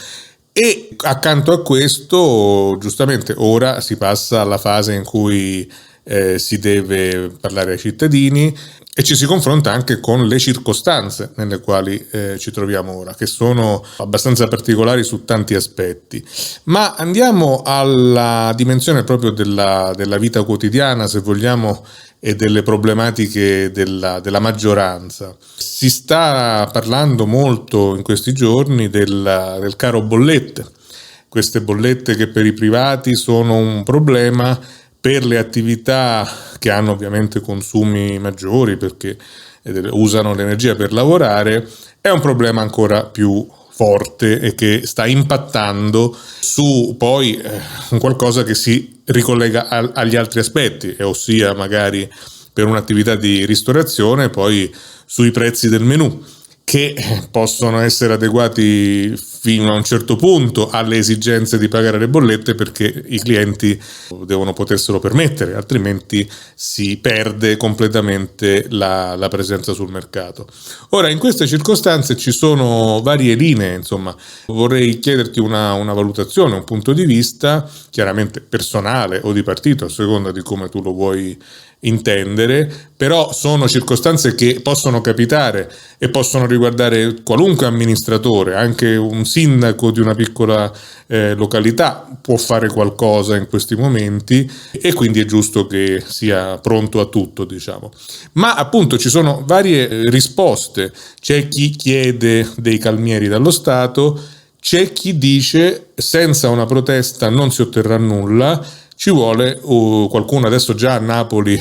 S1: E accanto a questo, giustamente, ora si passa alla fase in cui si deve parlare ai cittadini e ci si confronta anche con le circostanze nelle quali ci troviamo ora, che sono abbastanza particolari su tanti aspetti. Ma andiamo alla dimensione proprio della vita quotidiana, se vogliamo, e delle problematiche della maggioranza. Si sta parlando molto in questi giorni del caro bollette, queste bollette che per i privati sono un problema, per le attività che hanno ovviamente consumi maggiori perché usano l'energia per lavorare è un problema ancora più forte e che sta impattando su poi qualcosa che si ricollega agli altri aspetti, ossia magari per un'attività di ristorazione poi sui prezzi del menù, che possono essere adeguati fino a un certo punto alle esigenze di pagare le bollette perché i clienti devono poterselo permettere, altrimenti si perde completamente la presenza sul mercato. Ora, in queste circostanze ci sono varie linee, insomma, vorrei chiederti una valutazione, un punto di vista, chiaramente personale o di partito, a seconda di come tu lo vuoi intendere, però sono circostanze che possono capitare e possono riguardare qualunque amministratore, anche un sindaco di una piccola località può fare qualcosa in questi momenti e quindi è giusto che sia pronto a tutto, diciamo. Ma appunto ci sono varie risposte, c'è chi chiede dei calmieri dallo Stato, c'è chi dice senza una protesta non si otterrà nulla. Ci vuole qualcuno, adesso già a Napoli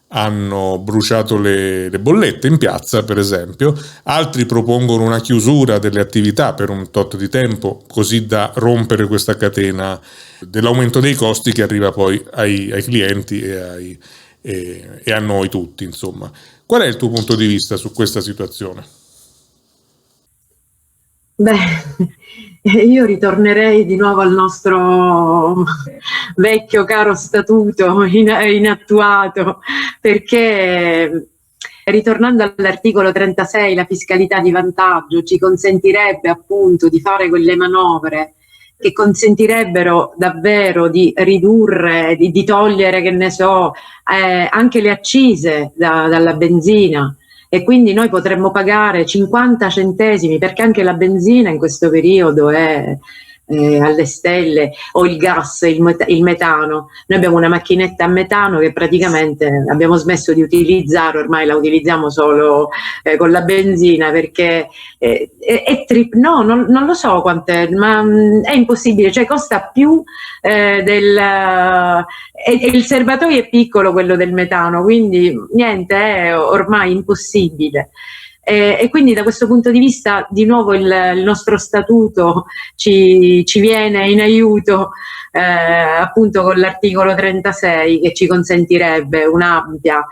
S1: hanno bruciato le bollette in piazza, per esempio, altri propongono una chiusura delle attività per un tot di tempo, così da rompere questa catena dell'aumento dei costi che arriva poi ai clienti e a noi tutti, insomma. Qual è il tuo punto di vista su questa situazione?
S2: Io ritornerei di nuovo al nostro vecchio caro statuto inattuato, perché ritornando all'articolo 36, la fiscalità di vantaggio ci consentirebbe appunto di fare quelle manovre che consentirebbero davvero di ridurre, di togliere, che ne so, anche le accise dalla benzina. E quindi noi potremmo pagare 50 centesimi, perché anche la benzina in questo periodo è alle stelle, o il gas, il metano. Noi abbiamo una macchinetta a metano che praticamente abbiamo smesso di utilizzare, ormai la utilizziamo solo con la benzina, perché non lo so quant'è, ma è impossibile, cioè costa più e il serbatoio è piccolo, quello del metano, quindi niente, è ormai impossibile. E quindi da questo punto di vista di nuovo il nostro statuto ci viene in aiuto appunto con l'articolo 36, che ci consentirebbe un'ampia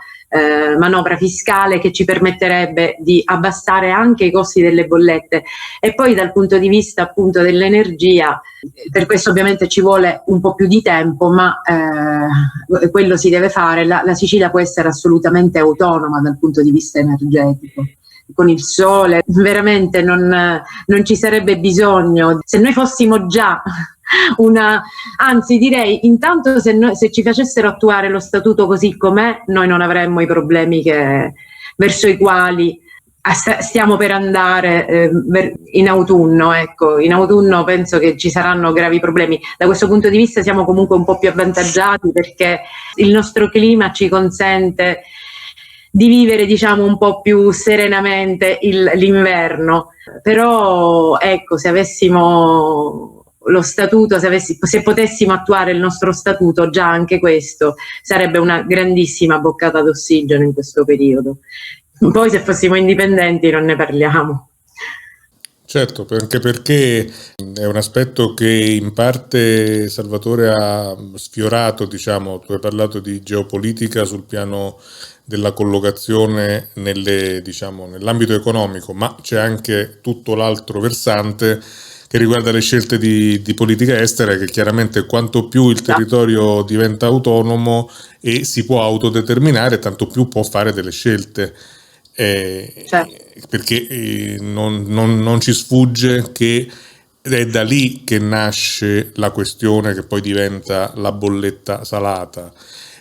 S2: manovra fiscale che ci permetterebbe di abbassare anche i costi delle bollette. E poi dal punto di vista appunto dell'energia, per questo ovviamente ci vuole un po' più di tempo, ma quello si deve fare. La Sicilia può essere assolutamente autonoma dal punto di vista energetico. Con il sole veramente non ci sarebbe bisogno. Se noi fossimo già anzi direi intanto se ci facessero attuare lo statuto così com'è, noi non avremmo i problemi verso i quali stiamo per andare in autunno. Ecco, in autunno penso che ci saranno gravi problemi. Da questo punto di vista siamo comunque un po' più avvantaggiati, perché il nostro clima ci consente di vivere, diciamo, un po' più serenamente l'inverno. Però ecco, se avessimo lo statuto, se potessimo attuare il nostro statuto, già anche questo sarebbe una grandissima boccata d'ossigeno in questo periodo. Poi se fossimo indipendenti non ne parliamo.
S1: Certo, anche perché è un aspetto che in parte Salvatore ha sfiorato, diciamo. Tu hai parlato di geopolitica sul piano della collocazione nell'ambito economico, ma c'è anche tutto l'altro versante che riguarda le scelte di politica estera, che chiaramente quanto più il territorio diventa autonomo e si può autodeterminare, tanto più può fare delle scelte. Certo. Perché non ci sfugge che è da lì che nasce la questione che poi diventa la bolletta salata.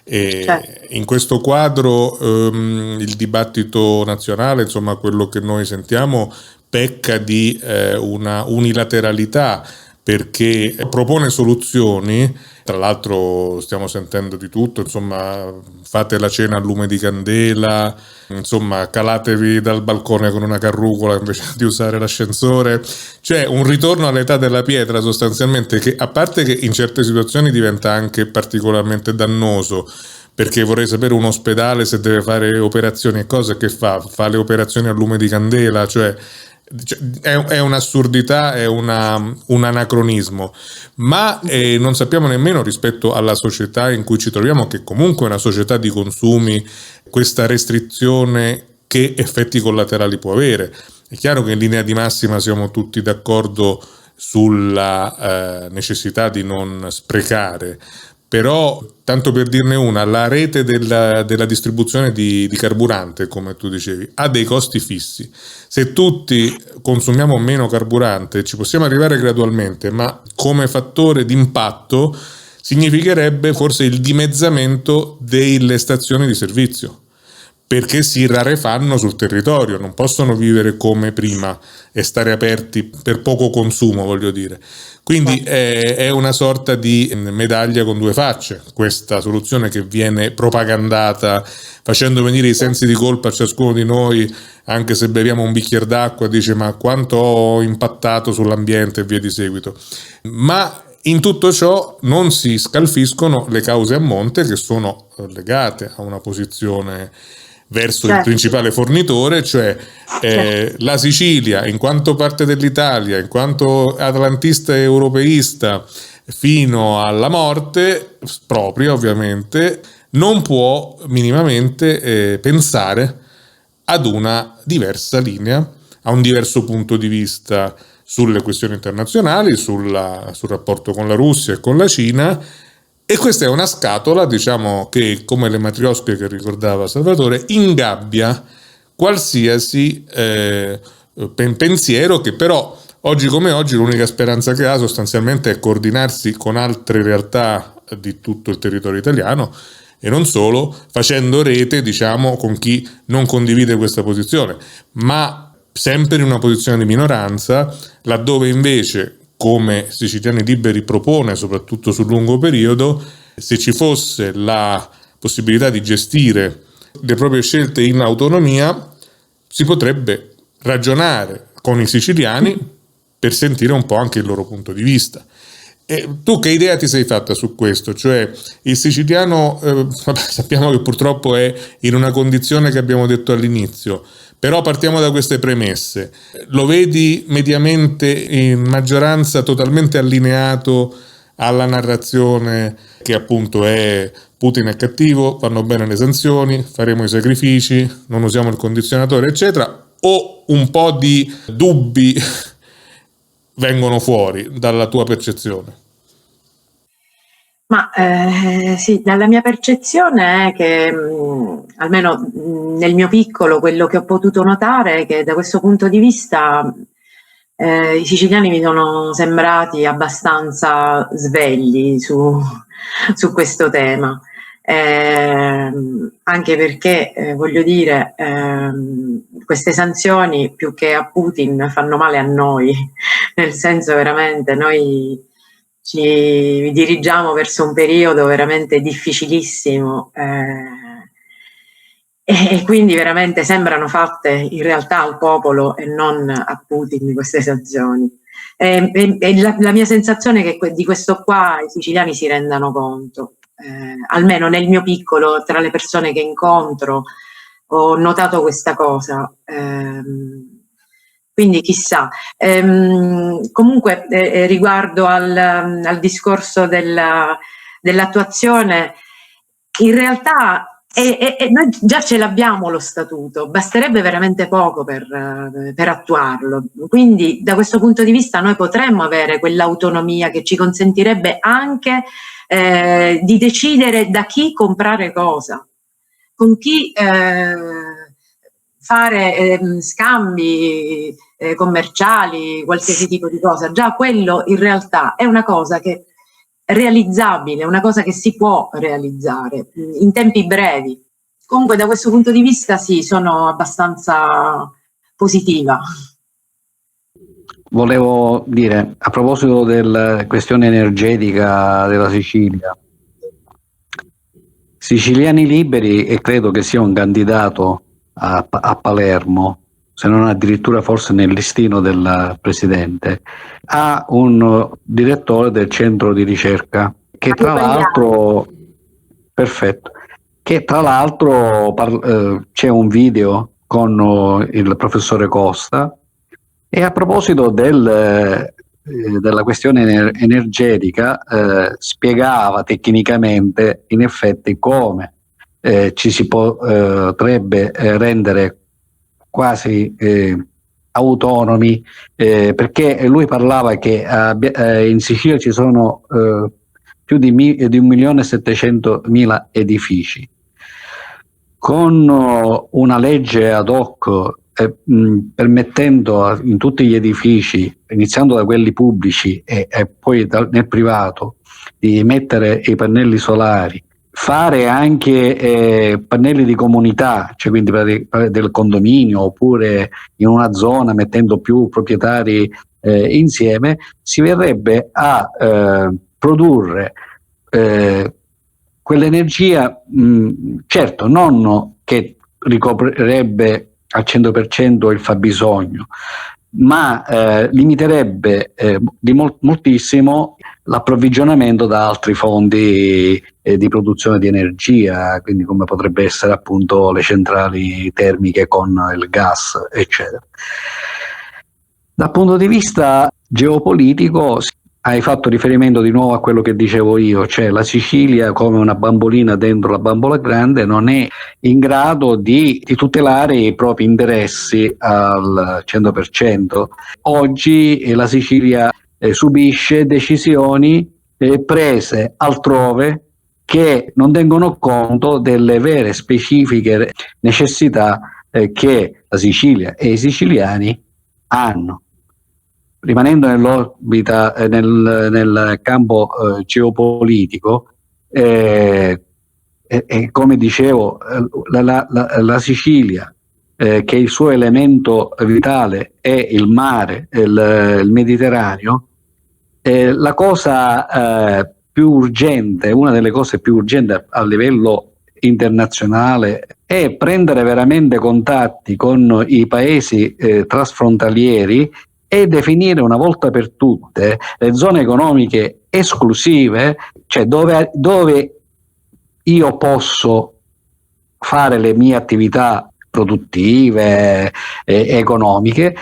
S1: E
S2: Certo.
S1: in questo quadro il dibattito nazionale, insomma quello che noi sentiamo, pecca di una unilateralità, perché propone soluzioni. Tra l'altro stiamo sentendo di tutto, insomma, fate la cena a lume di candela, insomma, calatevi dal balcone con una carrucola invece di usare l'ascensore. C'è un ritorno all'età della pietra sostanzialmente, che a parte che in certe situazioni diventa anche particolarmente dannoso, perché vorrei sapere un ospedale se deve fare operazioni e cose, che fa? Fa le operazioni a lume di candela, cioè è un'assurdità, è un anacronismo, ma non sappiamo nemmeno, rispetto alla società in cui ci troviamo, che comunque è una società di consumi, questa restrizione che effetti collaterali può avere. È chiaro che in linea di massima siamo tutti d'accordo sulla necessità di non sprecare, però, tanto per dirne una, la rete della distribuzione di carburante, come tu dicevi, ha dei costi fissi. Se tutti consumiamo meno carburante, ci possiamo arrivare gradualmente, ma come fattore d'impatto significherebbe forse il dimezzamento delle stazioni di servizio, perché si rarefanno sul territorio, non possono vivere come prima e stare aperti per poco consumo, voglio dire. Quindi è una sorta di medaglia con due facce, questa soluzione che viene propagandata facendo venire i sensi di colpa a ciascuno di noi, anche se beviamo un bicchiere d'acqua, dice ma quanto ho impattato sull'ambiente e via di seguito. Ma in tutto ciò non si scalfiscono le cause a monte, che sono legate a una posizione verso il principale fornitore, cioè la Sicilia, in quanto parte dell'Italia, in quanto atlantista e europeista fino alla morte propria, ovviamente, non può minimamente pensare ad una diversa linea, a un diverso punto di vista sulle questioni internazionali, sul rapporto con la Russia e con la Cina. E questa è una scatola, diciamo, che, come le matriosche che ricordava Salvatore, ingabbia qualsiasi pensiero, che però oggi come oggi l'unica speranza che ha sostanzialmente è coordinarsi con altre realtà di tutto il territorio italiano, e non solo, facendo rete, diciamo, con chi non condivide questa posizione, ma sempre in una posizione di minoranza, laddove invece, come Siciliani Liberi propone, soprattutto sul lungo periodo, se ci fosse la possibilità di gestire le proprie scelte in autonomia, si potrebbe ragionare con i siciliani per sentire un po' anche il loro punto di vista. E tu che idea ti sei fatta su questo? Cioè, il siciliano, sappiamo che purtroppo è in una condizione che abbiamo detto all'inizio, però partiamo da queste premesse. Lo vedi mediamente in maggioranza totalmente allineato alla narrazione che appunto è Putin è cattivo, vanno bene le sanzioni, faremo i sacrifici, non usiamo il condizionatore, eccetera, o un po' di dubbi vengono fuori dalla tua percezione?
S2: Ma sì, dalla mia percezione è che, almeno nel mio piccolo, quello che ho potuto notare è che da questo punto di vista i siciliani mi sono sembrati abbastanza svegli su questo tema. Anche perché, voglio dire, queste sanzioni più che a Putin fanno male a noi, nel senso veramente noi ci dirigiamo verso un periodo veramente difficilissimo e quindi veramente sembrano fatte in realtà al popolo e non a Putin queste sanzioni. La mia sensazione è che di questo qua i siciliani si rendano conto, almeno nel mio piccolo, tra le persone che incontro, ho notato questa cosa. Quindi chissà. Comunque riguardo al discorso dell'attuazione, in realtà noi già ce l'abbiamo lo statuto, basterebbe veramente poco per attuarlo. Quindi da questo punto di vista noi potremmo avere quell'autonomia che ci consentirebbe anche di decidere da chi comprare cosa, con chi fare scambi commerciali, qualsiasi tipo di cosa. Già quello in realtà è una cosa che realizzabile, una cosa che si può realizzare in tempi brevi. Comunque da questo punto di vista sì, sono abbastanza positiva.
S3: Volevo dire, a proposito della questione energetica della Sicilia, Siciliani Liberi, e credo che sia un candidato a Palermo, se non addirittura forse nel listino del presidente, ha un direttore del centro di ricerca che tra l'altro, perfetto, che tra l'altro c'è un video con il professore Costa, e a proposito della questione energetica spiegava tecnicamente in effetti come ci si potrebbe rendere quasi autonomi, perché lui parlava che in Sicilia ci sono più di 1.700.000 edifici. Con una legge ad hoc permettendo in tutti gli edifici, iniziando da quelli pubblici e poi nel privato, di mettere i pannelli solari, fare anche pannelli di comunità, cioè quindi del condominio, oppure in una zona mettendo più proprietari insieme, si verrebbe a produrre quell'energia, certo non che ricoprirebbe al 100% il fabbisogno, ma limiterebbe di moltissimo l'approvvigionamento da altri fonti di produzione di energia, quindi come potrebbe essere appunto le centrali termiche con il gas, eccetera. Dal punto di vista geopolitico, hai fatto riferimento di nuovo a quello che dicevo io, cioè la Sicilia come una bambolina dentro la bambola grande non è in grado di tutelare i propri interessi al 100%. Oggi la Sicilia subisce decisioni prese altrove che non tengono conto delle vere specifiche necessità che la Sicilia e i siciliani hanno. Rimanendo nell'orbita, nel campo geopolitico, come dicevo, la Sicilia, che il suo elemento vitale è il mare, il Mediterraneo, la cosa più urgente, una delle cose più urgenti a livello internazionale è prendere veramente contatti con i paesi trasfrontalieri e definire una volta per tutte le zone economiche esclusive, cioè dove io posso fare le mie attività produttive e economiche,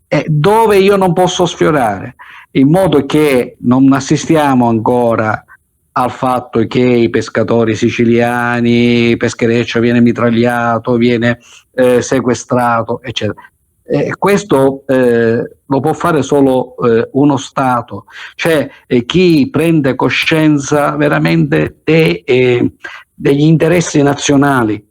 S3: e dove io non posso sfiorare, in modo che non assistiamo ancora al fatto che i pescatori siciliani, il peschereccio viene mitragliato, viene sequestrato, eccetera. Questo lo può fare solo uno Stato, cioè chi prende coscienza veramente degli interessi nazionali.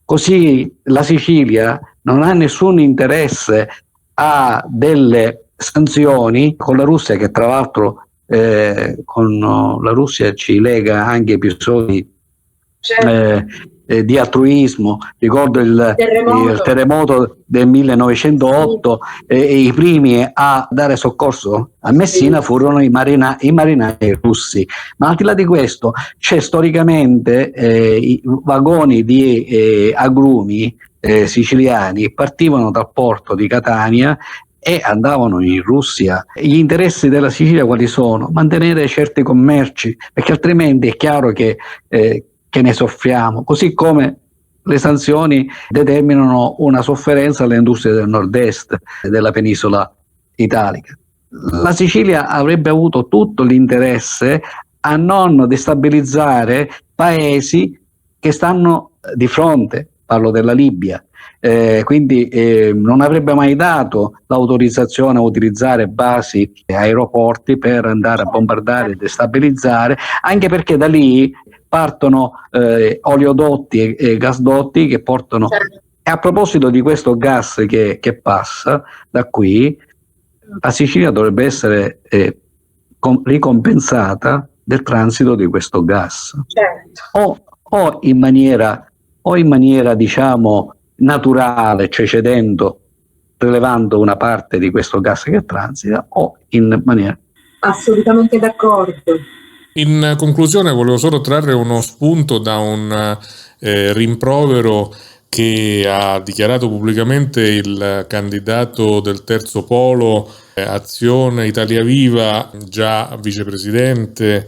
S3: Così la Sicilia non ha nessun interesse a delle sanzioni con la Russia, che tra l'altro con la Russia ci lega anche episodi di altruismo. Ricordo il terremoto del 1908, e i primi a dare soccorso a Messina furono i marinai russi. Ma al di là di questo, c'è storicamente i vagoni di agrumi siciliani partivano dal porto di Catania e andavano in Russia. Gli interessi della Sicilia quali sono? Mantenere certi commerci, perché altrimenti è chiaro che ne soffriamo, così come le sanzioni determinano una sofferenza alle industrie del nord-est della penisola italica. La Sicilia avrebbe avuto tutto l'interesse a non destabilizzare paesi che stanno di fronte, parlo della Libia, quindi non avrebbe mai dato l'autorizzazione a utilizzare basi e aeroporti per andare a bombardare e destabilizzare, anche perché da lì partono oleodotti e gasdotti che portano. E a proposito di questo gas che passa da qui, la Sicilia dovrebbe essere ricompensata del transito di questo gas,
S2: Certo.
S3: o in maniera diciamo naturale, cioè rilevando una parte di questo gas che transita, o in maniera...
S2: Assolutamente d'accordo.
S1: In conclusione volevo solo trarre uno spunto da un rimprovero che ha dichiarato pubblicamente il candidato del terzo polo, Azione Italia Viva, già vicepresidente,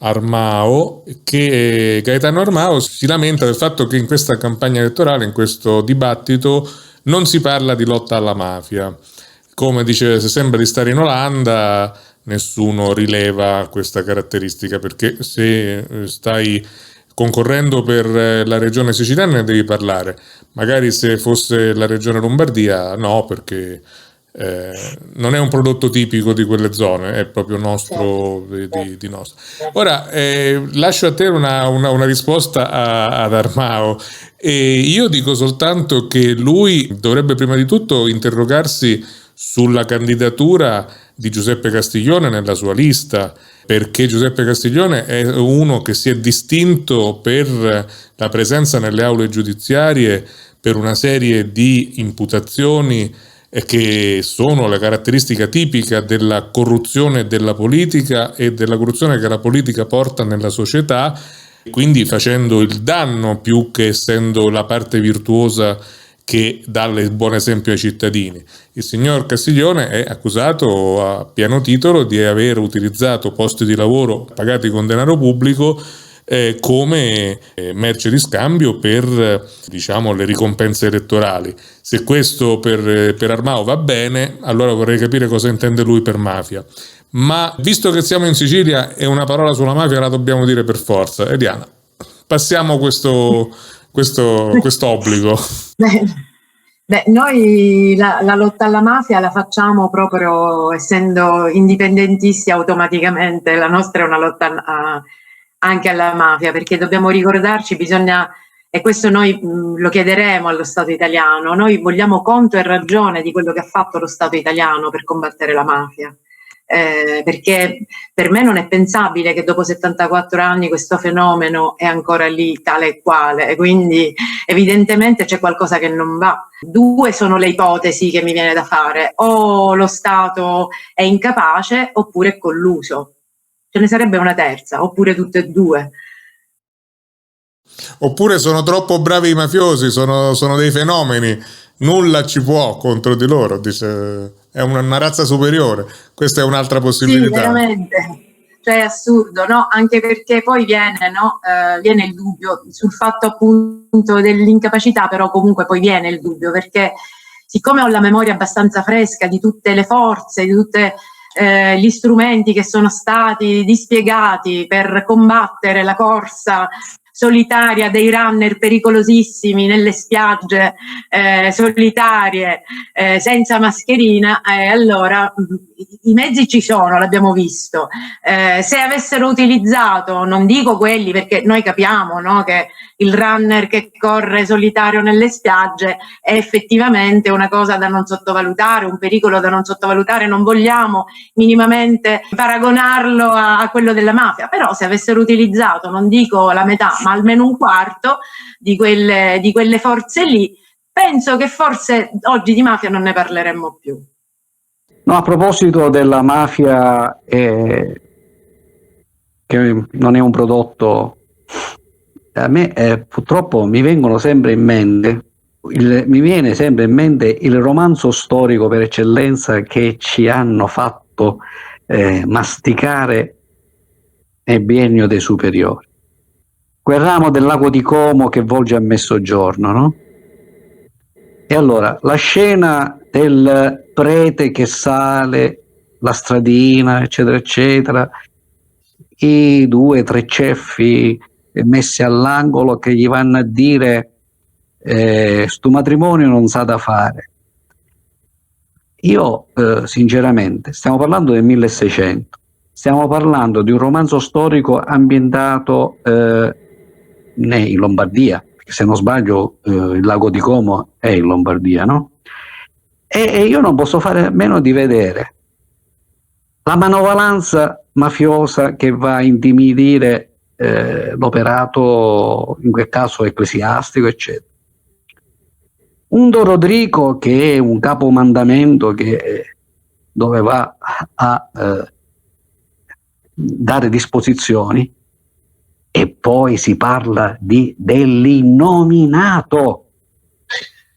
S1: Armao, che Gaetano Armao si lamenta del fatto che in questa campagna elettorale, in questo dibattito, non si parla di lotta alla mafia. Come dice, se sembra di stare in Olanda, nessuno rileva questa caratteristica, perché se stai concorrendo per la regione siciliana ne devi parlare, magari se fosse la regione Lombardia no, perché non è un prodotto tipico di quelle zone, è proprio nostro, di nostro. Ora lascio a te una risposta ad Armao, e io dico soltanto che lui dovrebbe prima di tutto interrogarsi sulla candidatura di Giuseppe Castiglione nella sua lista, perché Giuseppe Castiglione è uno che si è distinto per la presenza nelle aule giudiziarie per una serie di imputazioni che sono la caratteristica tipica della corruzione della politica e della corruzione che la politica porta nella società, quindi facendo il danno più che essendo la parte virtuosa che dà il buon esempio ai cittadini. Il signor Castiglione è accusato a pieno titolo di aver utilizzato posti di lavoro pagati con denaro pubblico come merce di scambio per, diciamo, le ricompense elettorali. Se questo per Armao va bene, allora vorrei capire cosa intende lui per mafia. Ma visto che siamo in Sicilia e una parola sulla mafia la dobbiamo dire per forza, Eliana, passiamo questo obbligo.
S2: Beh, noi la lotta alla mafia la facciamo proprio essendo indipendentisti automaticamente, la nostra è una lotta anche alla mafia, perché dobbiamo ricordarci, e questo noi lo chiederemo allo Stato italiano, noi vogliamo conto e ragione di quello che ha fatto lo Stato italiano per combattere la mafia. Perché per me non è pensabile che dopo 74 anni questo fenomeno è ancora lì tale e quale, quindi evidentemente c'è qualcosa che non va. Due sono le ipotesi che mi viene da fare: o lo Stato è incapace oppure è colluso. Ce ne sarebbe una terza, oppure tutte e due.
S1: Oppure sono troppo bravi i mafiosi, sono dei fenomeni, nulla ci può contro di loro, dice, è una razza superiore. Questa è un'altra possibilità.
S2: Sì, veramente, cioè è assurdo, no? Anche perché poi viene il dubbio sul fatto appunto dell'incapacità, però comunque poi viene il dubbio, perché siccome ho la memoria abbastanza fresca di tutte le forze, di tutti gli strumenti che sono stati dispiegati per combattere la corsa solitaria dei runner pericolosissimi nelle spiagge solitarie senza mascherina, allora i mezzi ci sono, l'abbiamo visto. Se avessero utilizzato, non dico quelli, perché noi capiamo, no, che il runner che corre solitario nelle spiagge è effettivamente una cosa da non sottovalutare, un pericolo da non sottovalutare, non vogliamo minimamente paragonarlo a quello della mafia, però se avessero utilizzato, non dico la metà, ma almeno un quarto di quelle forze lì, penso che forse oggi di mafia non ne parleremmo più.
S3: No, a proposito della mafia, che non è un prodotto, a me purtroppo mi viene sempre in mente il romanzo storico per eccellenza che ci hanno fatto masticare nel biennio dei superiori. Quel ramo del lago di Como che volge a mezzogiorno, no? E allora la scena del prete che sale la stradina, eccetera, eccetera, i 2 o 3 ceffi messi all'angolo che gli vanno a dire sto matrimonio non sa da fare. Io sinceramente, stiamo parlando del 1600, stiamo parlando di un romanzo storico ambientato in Lombardia, perché se non sbaglio il lago di Como è in Lombardia, no? E io non posso fare a meno di vedere la manovalanza mafiosa che va a intimidire l'operato, in quel caso ecclesiastico, eccetera. Un Don Rodrigo che è un capomandamento dove va a dare disposizioni, e poi si parla dell'innominato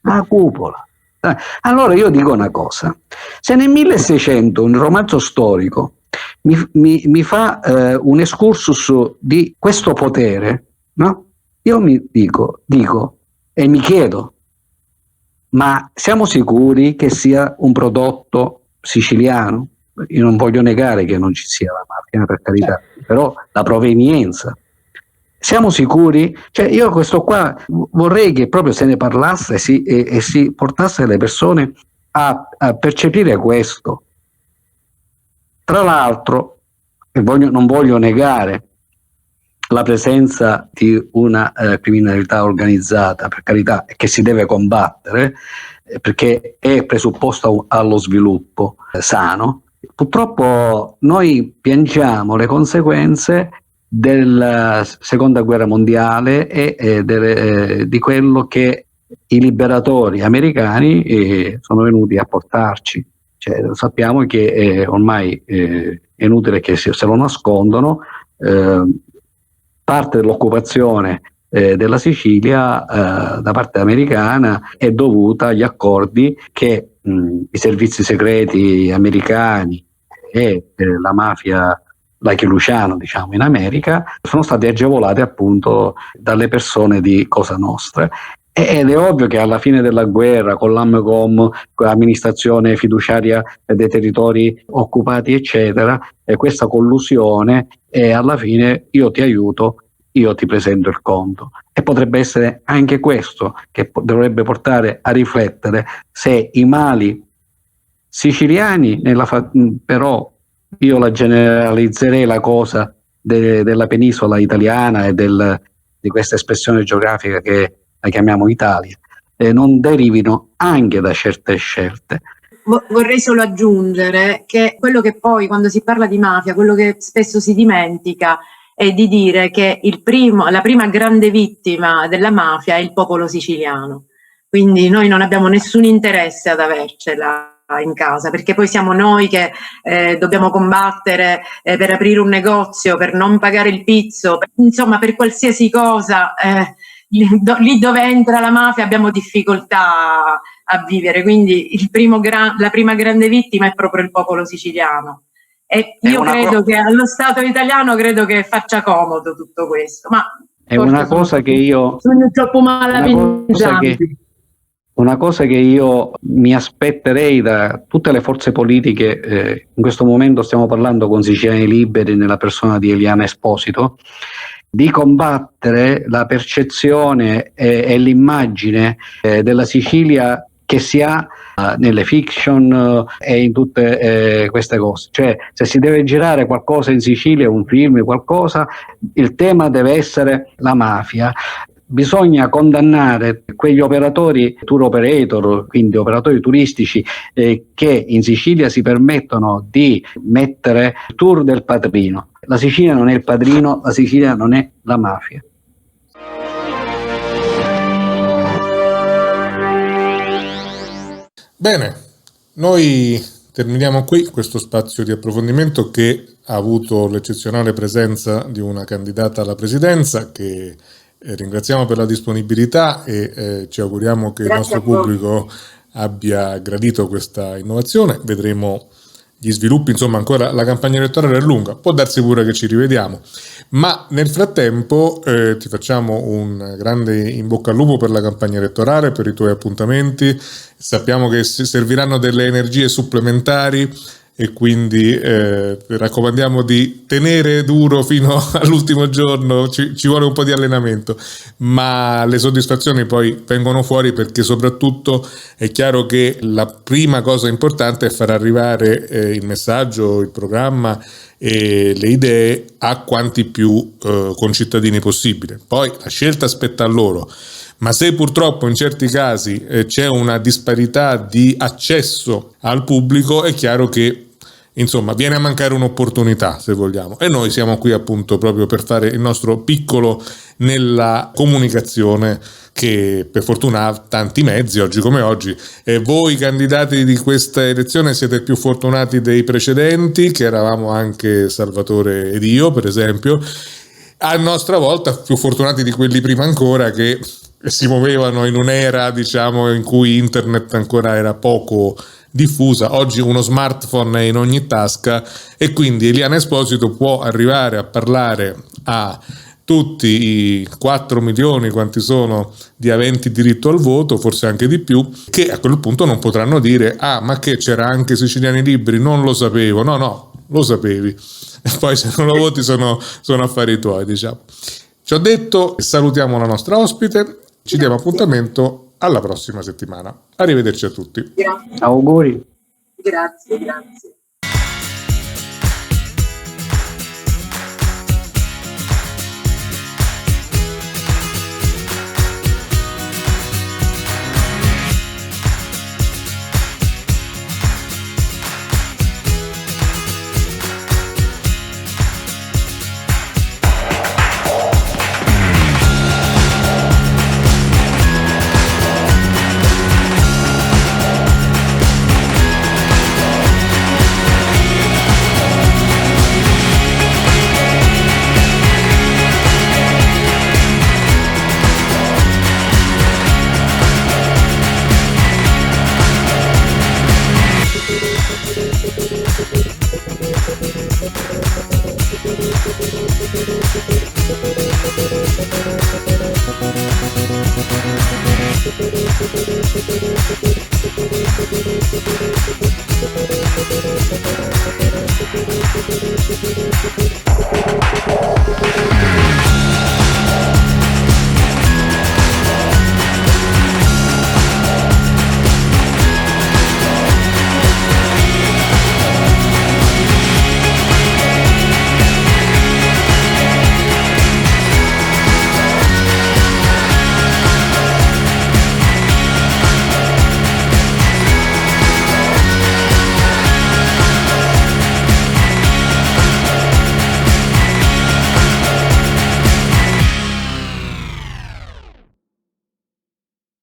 S3: a cupola. Allora io dico una cosa: se nel 1600 un romanzo storico mi fa un excursus di questo potere, no? Io mi dico e mi chiedo, ma siamo sicuri che sia un prodotto siciliano? Io non voglio negare che non ci sia la mafia, per carità, però la provenienza. Siamo sicuri? Cioè, io questo qua vorrei che proprio se ne parlasse e si portasse le persone a percepire questo. Tra l'altro, non voglio negare la presenza di una criminalità organizzata, per carità, che si deve combattere, perché è presupposta allo sviluppo sano. Purtroppo noi piangiamo le conseguenze della seconda guerra mondiale e di quello che i liberatori americani sono venuti a portarci. Cioè, sappiamo che ormai è inutile che se lo nascondono, parte dell'occupazione della Sicilia da parte americana è dovuta agli accordi che i servizi segreti americani e la mafia Lucky Luciano, diciamo, in America, sono stati agevolati appunto dalle persone di Cosa Nostra. Ed è ovvio che alla fine della guerra, con l'AMCOM, con l'amministrazione fiduciaria dei territori occupati, eccetera, questa collusione, e alla fine io ti aiuto, io ti presento il conto. E potrebbe essere anche questo che dovrebbe portare a riflettere se i mali siciliani, però io la generalizzerei la cosa della penisola italiana e di questa espressione geografica che la chiamiamo Italia, non derivino anche da certe scelte.
S2: Vorrei solo aggiungere che quello che poi, quando si parla di mafia, quello che spesso si dimentica è di dire che la prima grande vittima della mafia è il popolo siciliano. Quindi noi non abbiamo nessun interesse ad avercela in casa, perché poi siamo noi che dobbiamo combattere per aprire un negozio, per non pagare il pizzo, insomma per qualsiasi cosa. Lì dove entra la mafia abbiamo difficoltà a vivere, quindi la prima grande vittima è proprio il popolo siciliano. E io credo che allo Stato italiano credo che faccia comodo tutto questo, ma
S3: è una cosa che io
S2: sono troppo malavengianti.
S3: Una cosa che io mi aspetterei da tutte le forze politiche, in questo momento stiamo parlando con Siciliani Liberi nella persona di Eliana Esposito, di combattere la percezione e l'immagine della Sicilia che si ha nelle fiction e in tutte queste cose. Cioè, se si deve girare qualcosa in Sicilia, un film, qualcosa, il tema deve essere la mafia. Bisogna condannare quegli operatori, tour operator, quindi operatori turistici, che in Sicilia si permettono di mettere tour del padrino. La Sicilia non è il padrino, la Sicilia non è la mafia.
S1: Bene, noi terminiamo qui questo spazio di approfondimento che ha avuto l'eccezionale presenza di una candidata alla presidenza che ringraziamo per la disponibilità e ci auguriamo che il nostro pubblico abbia gradito questa innovazione. Vedremo gli sviluppi, insomma ancora la campagna elettorale è lunga, può darsi pure che ci rivediamo, ma nel frattempo ti facciamo un grande in bocca al lupo per la campagna elettorale, per i tuoi appuntamenti. Sappiamo che serviranno delle energie supplementari e quindi raccomandiamo di tenere duro fino all'ultimo giorno, ci vuole un po' di allenamento, ma le soddisfazioni poi vengono fuori, perché soprattutto è chiaro che la prima cosa importante è far arrivare il messaggio, il programma e le idee a quanti più concittadini possibile. Poi la scelta spetta a loro. Ma se purtroppo in certi casi c'è una disparità di accesso al pubblico, è chiaro che insomma viene a mancare un'opportunità, se vogliamo, e noi siamo qui appunto proprio per fare il nostro piccolo nella comunicazione, che per fortuna ha tanti mezzi oggi come oggi. E voi candidati di questa elezione siete più fortunati dei precedenti, che eravamo anche Salvatore ed io per esempio, a nostra volta più fortunati di quelli prima ancora, che si muovevano in un'era, diciamo, in cui internet ancora era poco diffusa. Oggi uno smartphone è in ogni tasca e quindi Eliana Esposito può arrivare a parlare a tutti i 4 milioni, quanti sono, di aventi diritto al voto, forse anche di più, che a quel punto non potranno dire ma che c'era anche Siciliani Liberi, non lo sapevo. No, lo sapevi, e poi se non lo voti sono affari tuoi, diciamo. Ci ho detto, salutiamo la nostra ospite, ci diamo appuntamento alla prossima settimana. Arrivederci a tutti.
S2: Grazie.
S3: Auguri.
S2: Grazie.